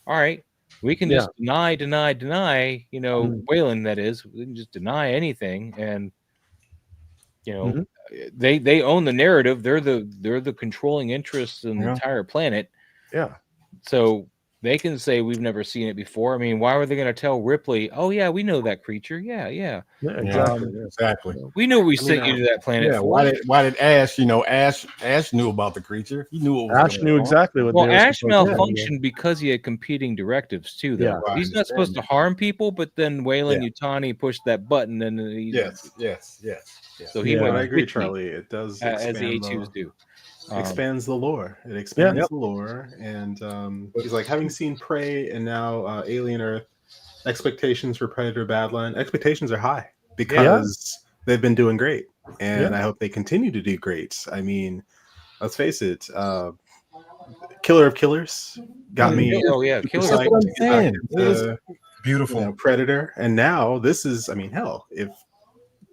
all right, we can just deny, Wayland, that is. We can just deny anything, and they own the narrative. They're the controlling interest in the entire planet. Yeah. So They can say we've never seen it before. I mean, why were they going to tell Ripley? Oh yeah, we know that creature. Yeah. exactly. Exactly. We knew we sent you to that planet. Yeah. for. Why did Ash? Ash knew about the creature. He knew what was Ash going knew on. exactly what Well, they were Ash supposed to do. malfunctioned because he had competing directives too. Though Yeah. he's not supposed to harm people, but then Wayland Yutani pushed that button, and he, Yes. So he Yeah. went. But I agree, witchy, Charlie. It does as the expand A2s do. expands the lore. It expands Yep. the lore, and he's like, having seen Prey and now Alien Earth, expectations for Predator Badland, expectations are high because they've been doing great, and I hope they continue to do great. I mean, let's face it, Killer of Killers got me. Killer. That's what I'm saying. Beautiful. Predator, and now this is. I mean, hell, if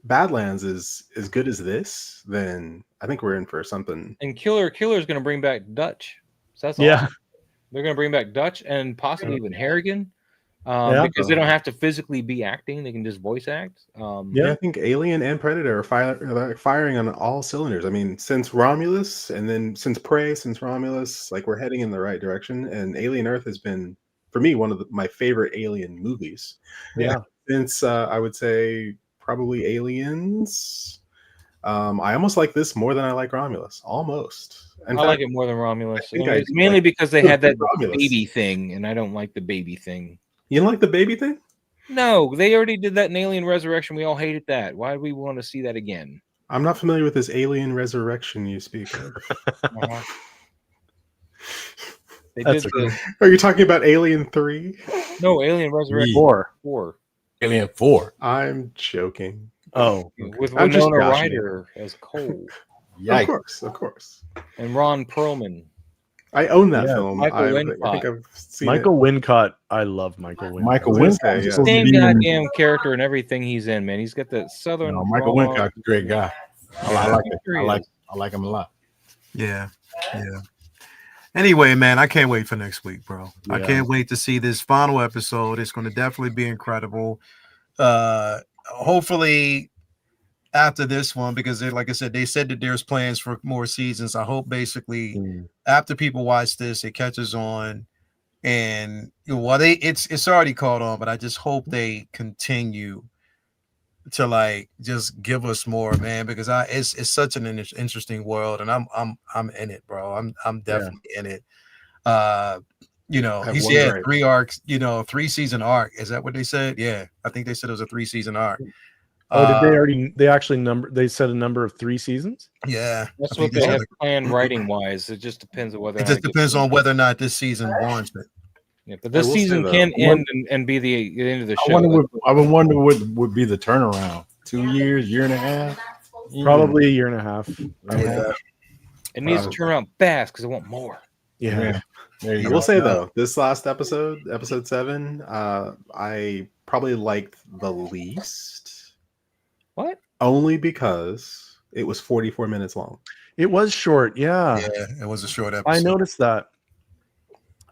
Badlands is as good as this, then I think we're in for something. And Killer's going to bring back Dutch. So that's Yeah. awesome. They're going to bring back Dutch and possibly even Harrigan, because they don't have to physically be acting; they can just voice act. I think Alien and Predator are firing on all cylinders. I mean, since Romulus, and then since Prey, since Romulus, like we're heading in the right direction. And Alien Earth has been, for me, one of my favorite Alien movies. Yeah. Since I would say probably Aliens. I almost like this more than I like Romulus. Almost. I like it more than Romulus. I think It's mainly like because they had that Romulus. baby thing, and I don't like the baby thing. You don't like the baby thing? No, they already did that in Alien Resurrection. We all hated that. Why do we want to see that again? I'm not familiar with this Alien Resurrection you speak of. They That's did okay. Are you talking about Alien 3? No, Alien Resurrection 4. Alien 4. I'm joking. Oh, With I'm just Winona joshing Ryder as Cole Yikes. Of course. and Ron Perlman. I own that Yeah, film. Michael I Wincott. think I've seen Michael Wincott. I love Michael Wincott. Michael I was Wincott. gonna say, is yeah. supposed to Same be in- goddamn character and everything he's in, man. He's got that southern. No, Michael drawl. Wincott's a great guy. I like it. I like him a lot. Yeah. Anyway, man, I can't wait for next week, bro. I Yeah. can't wait to see this final episode. It's going to definitely be incredible. Hopefully after this one, because like I said, they said that there's plans for more seasons. I hope basically after people watch this, it catches on, and it's already caught on, but I just hope they continue to like just give us more, man, because it's such an interesting world, and I'm in it, bro. I'm definitely in it. He said 3 arcs, 3-season arc. Is that what they said? Yeah, I think they said it was a 3-season arc. Did they actually they said a number of 3 seasons? Yeah, That's what they have planned writing wise. It just depends on whether. It just depends on whether or not this season warrants it. Yeah, but this I will say, season though, can end and be the end of the show. I would wonder what would be the turnaround. 2 years, year and a half? Probably a year and a half. It needs to turn around fast because I want more. Yeah. There you I go. will say though, this last episode 7, I probably liked the least. What? Only because it was 44 minutes long. It was short. Yeah. Yeah, it was a short episode. I noticed that.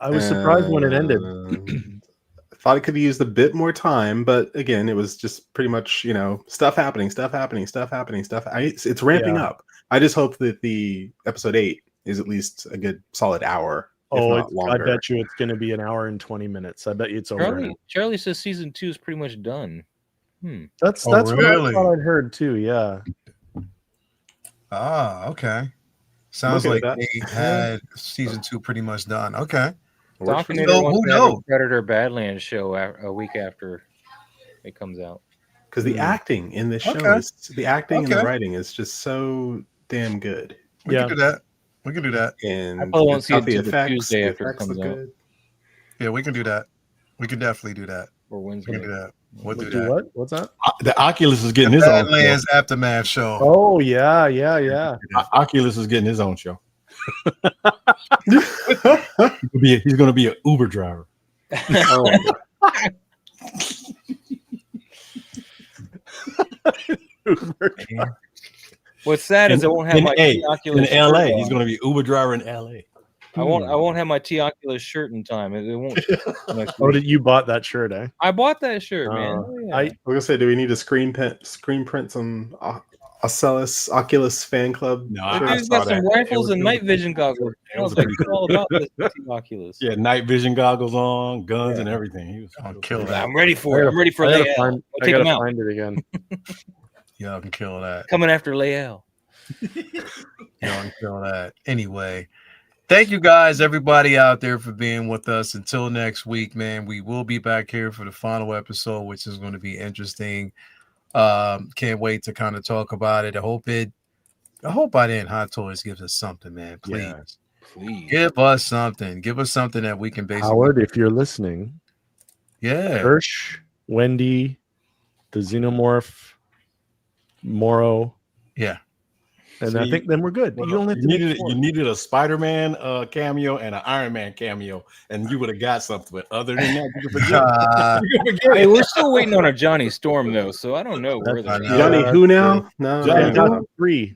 I was surprised when it ended. I thought it could have used a bit more time, but again, it was just pretty much, stuff happening. It's ramping up. I just hope that the episode 8 is at least a good solid hour. If not longer. I bet you it's going to be an hour and 20 minutes. I bet you it's over. Charlie says season 2 is pretty much done. That's really? what I thought I'd heard too. Yeah. Okay. Sounds Okay, like they had season 2 pretty much done. Okay. Dominator So, wants who to have a knows? Predator Badlands show a week after it comes out. Because the acting in this show Okay. and the Okay. writing is just so damn good. We can do that. We can do that. And I probably won't see it the until the effects, Tuesday the after it effects comes look out. good. Yeah, we can do that. We can definitely do that. Or We Wednesday. can do that. We'll do Do that. what? What's that? The Oculus is getting his own show. Badlands Aftermath show. Oh yeah. Oculus is getting his own show. He's going to be an Uber driver. Oh, What's sad is I won't have my in T-Oculus LA. shirt He's on. going to be Uber driver in LA. I won't have my T-Oculus shirt in time. It won't. Oh, you bought that shirt, eh? I bought that shirt, man. Oh, yeah. I was gonna say, do we need to screen print some Oculus fan club. No, The I dude's saw got some that. rifles and night vision It goggles. I was was like, pretty it's all about this Oculus. Yeah, night vision goggles on, guns and everything. He was I'll kill that. I'm ready for it. I'm ready for I gotta Leal. find, I'll I take gotta him out. find it again. Y'all can kill that. Coming after Leal. Y'all can kill that. Anyway, thank you guys, everybody out there, for being with us. Until next week, man, we will be back here for the final episode, which is going to be interesting. Can't wait to kind of talk about it. I hope by then Hot Toys gives us something, man. Please. Yeah. Please. Give us something. Give us something that we can basically. Howard, if you're listening, Yeah. Hirsch, Wendy, the Xenomorph, Morrow. Yeah. And So I think then we're good. Well, You only have to make you needed a Spider-Man cameo and an Iron Man cameo, and you would have got something. But other than that, you could forget. You could forget Hey, it. we're still waiting on a Johnny Storm though, so I don't know where they're That's at. Johnny who now? No, Johnny no. who? 3.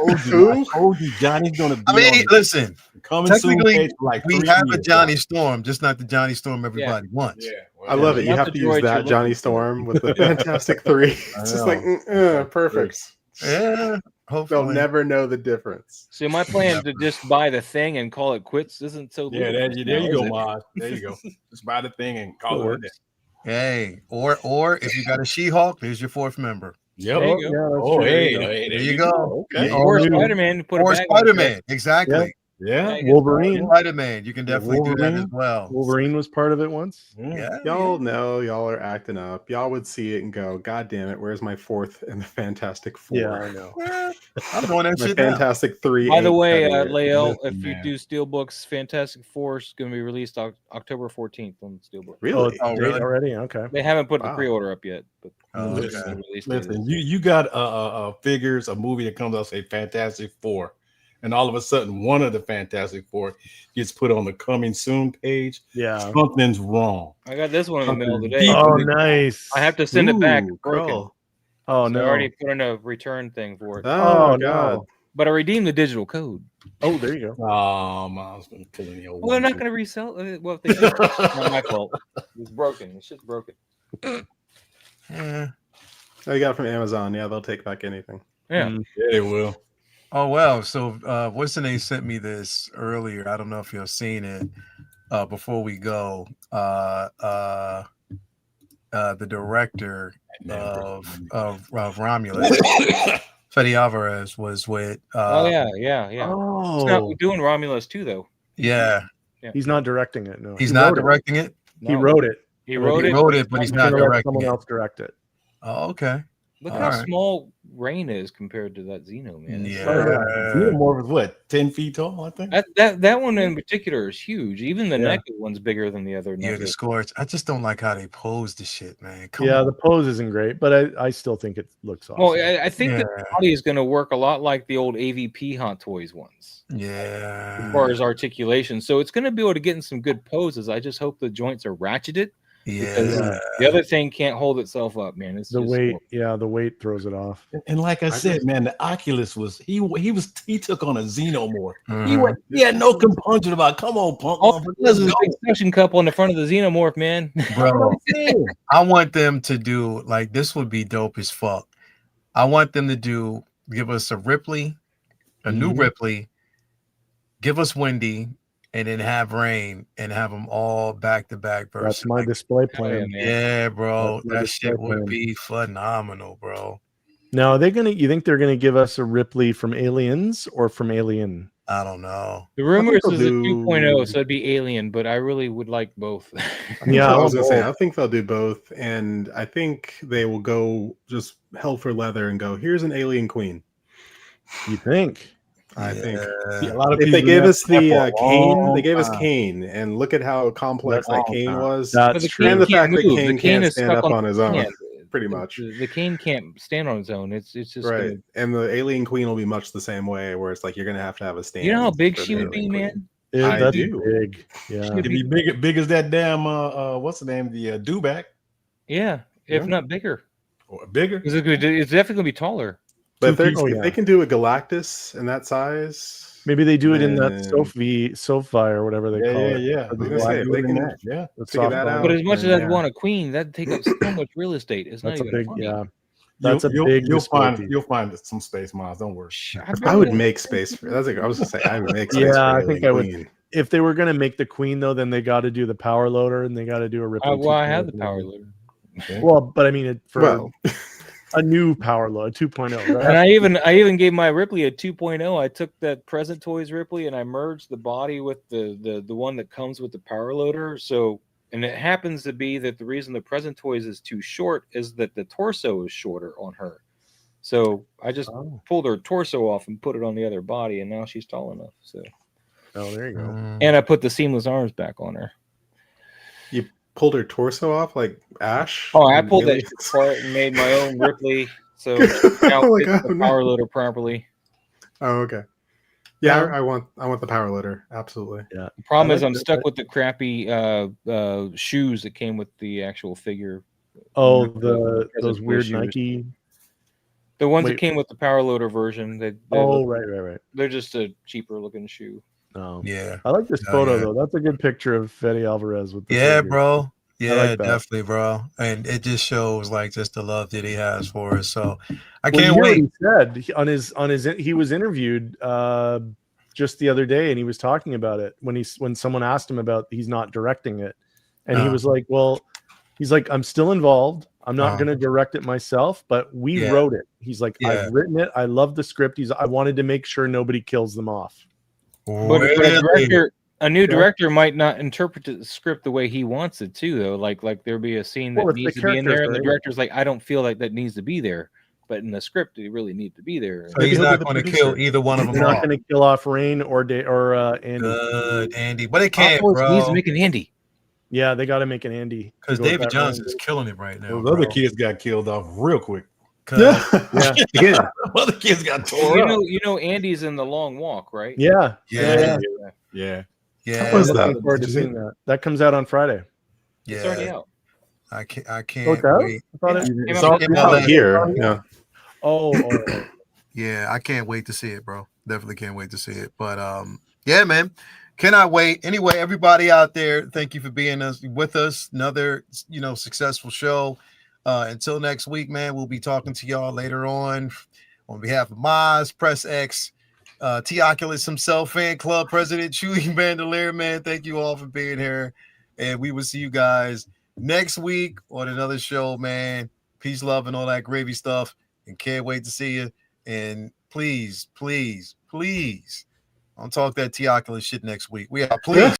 I told you, Johnny's gonna be I mean, on listen, the coming soon technically, page for like we 3 have a years, Johnny guys. Storm, just not the Johnny Storm everybody wants. Yeah, well, I love it. You Not have the to droid use you're that Johnny looking for. Storm with the Fantastic Three. I It's just know. like perfect. Yeah. They'll Hopefully. never know the difference. See, my plan to just buy the thing and call it quits isn't so Yeah, ludicrous there now, you is go, it? Maz. There you go. Just buy the thing and call it a day. Hey, or if you got a She-Hulk, there's your fourth member. Yep. There you go. Yeah, that's Oh, true. hey, There you go. Okay. Or new. Spider-Man, put Or a bag on Spider-Man, exactly. Yeah. Wolverine. Spider-Man, you can definitely do that as Wolverine. well. Wolverine was part of it once. Yeah. Y'all know y'all are acting up. Y'all would see it and go, God damn it, where's my fourth and the Fantastic Four? Yeah, I know. Yeah, I'm doing that My shit now. Fantastic Three. By the ain't way, cutting it. Lael, Listen, if you man. do Steelbooks, Fantastic Four is going to be released October 14th on Steelbook. Oh, Really? it's a date really? already? Okay. They haven't put the Wow. pre-order up yet, but Oh, the okay. release date Listen, is- you got figures, a movie that comes out, say Fantastic Four, and all of a sudden one of the Fantastic Four gets put on the coming soon page. Yeah. Something's wrong. I got this one in the mail Something today. deep Oh, in the- nice. I have to send it back. Ooh, It's broken. girl. Oh, So no. I already put in a return thing for it, Oh, Oh, God. no. but I redeemed the digital code. Oh, there you go. Oh, man, I was going to pull in the old Well, they're one. not going to resell it. Well, if they do, it's not my fault. It's broken. The shit's broken. Yeah. Oh, you got it from Amazon. Yeah, they'll take back anything. Yeah. Yeah, they will. Oh well, so what's the name sent me this earlier. I don't know if you've seen it. Before we go, the director of Romulus, Fede Alvarez, was with. Oh yeah. He's not Oh, doing Romulus too, though. Yeah, he's not directing it. No, he's He not wrote it. directing it. He No. wrote it. He wrote He it. wrote it, but he's not gonna let directing someone it. else direct it. Oh, okay. Look All how right. small Rain is compared to that Xeno, man. It's Yeah. Xenomorph is what, 10 feet tall, I think? That one in particular is huge. Even the Yeah. NECA one's bigger than the other. Yeah, NECA. the Scorch. I just don't like how they pose the shit, man. Come Yeah, on. the pose isn't great, but I still think it looks awesome. Well, I think Yeah. the body is going to work a lot like the old AVP Hot Toys ones, Yeah. as far as articulation. So it's going to be able to get in some good poses. I just hope the joints are ratcheted. Because Yeah. the other thing can't hold itself up, man. It's the just weight, horrible. yeah, the weight throws it off. And like I said, just- man, the Oculus was he took on a Xenomorph. Mhm. He had no compunction about come on, punk. Oh, motherfucker, there's let's a go. big suction cup on the front of the Xenomorph, man. Bro, I want them to do like this would be dope as fuck. I want them to give us a Ripley, a new Mhm. Ripley, give us Wendy, and then have Rain and have them all back to back versus. That's my display plan. man. Yeah, bro, That's my that shit display would plan. be phenomenal, bro. Now, are they gonna? You think they're gonna give us a Ripley from Aliens or from Alien? I don't know. The rumors they'll is a do- 2.0, so it'd be Alien, but I really would like both. Yeah, I was gonna say, both. I think they'll do both, and I think they will go just hell for leather and go, here's an alien queen. You think? I think See, a lot of if they people gave have us the that for a Kane, long they gave us time. Kane, and look at how complex That's that a Kane long time. was. But That's the true. Kane And the can't fact that move. Kane The Kane can't is stand stuck up on his own, hand. pretty much. The Kane can't stand on its own. It's just Right, gonna- and the alien queen will be much the same way, where it's like you're gonna have a stand. You know how big for she the would be, alien queen. man? Yeah, I that's do. big. Yeah. It'd be big as that damn what's the name? The Dewback Yeah, if Yeah. not bigger. or bigger. It's definitely gonna be taller. But if, 2 feet. if Oh, yeah. they can do a Galactus in that size, Maybe they do it in that Man. SoFi or whatever they call it. Yeah. For the I was gonna say, black- if Do they it in can- that, yeah. the figure soft that body. out. But as much as I'd yeah. want a queen, that'd take up so much real estate. It's That's not a even big, funny. yeah. That's a big you'll disability. find some space miles. Don't worry. I would make space for. That's like I was gonna say. I would make space. Yeah, for I think Alien I would. Queen. If they were going to make the Queen, though, then they got to do the power loader and they got to do a Ripley. Well, I have the 2.0. power loader. Okay. Well, but I mean, Well, a new power loader, 2.0. Right? And I even gave my Ripley a 2.0. I took that Present Toys Ripley and I merged the body with the one that comes with the power loader. So, and it happens to be that the reason the Present Toys is too short is that the torso is shorter on her. So I just pulled her torso off and put it on the other body, and now she's tall enough. So, oh, there you go. and I put the seamless arms back on her. you pulled her torso off like Ash. Oh, I pulled that Aliens? apart and made my own Ripley. So now Oh my fits God, the no. power loader properly. Oh, okay. Yeah, I want the power loader. Absolutely. Yeah. The problem is like I'm that, stuck with the crappy shoes that came with the actual figure. Oh, Present those Toy weird shoes. Nike. The ones Wait. that came with the power loader version. Right. They're just a cheaper looking shoe. Oh, Yeah. I like this Oh, photo yeah. though. That's a good picture of Fede Alvarez with the Yeah, figure. bro. Yeah, like that. definitely, bro. And it just shows like just the love that he has for us. So I Well, you can't hear what wait. he said on his he was interviewed just the other day and he was talking about it when someone asked him about he's not directing it, and he was like, well, he's like, I'm still involved. I'm not going to direct it myself, but we wrote it. He's like, I've written it. I love the script. I wanted to make sure nobody kills them off. But a new director might not interpret the script the way he wants it too, though. Like there'll be a scene that needs to be in there, and the director's like, I don't feel like that needs to be there. But in the script, it really needs to be there. So he's not going to kill either one of them. They're not going to kill off Rain or Andy. Good, Andy. But it can't, bro. Needs to make an Andy. Yeah, they got to make an Andy. Because David Johnson is killing it right now. Those other kids got killed off real quick. Yeah. Other kids got tore up. You know, Andy's in The Long Walk, right? Yeah. Yeah. How was that? Looking forward to seeing that. That comes out on Friday. Yeah. It's already out. I can't Oh, it's out? wait. I thought It's out here. Yeah. Oh. Yeah, I can't wait to see it, bro. Definitely can't wait to see it. But yeah, man. Cannot wait. Anyway, everybody out there, thank you for being with us. Another, successful show. Until next week, man, we'll be talking to y'all later on behalf of Maz, Press X, T Oculus himself, fan club president, Chewy Bandolier, man. Thank you all for being here. And we will see you guys next week on another show, man. Peace, love, and all that gravy stuff. And can't wait to see you. And please, don't talk that T Oculus shit next week. We are please.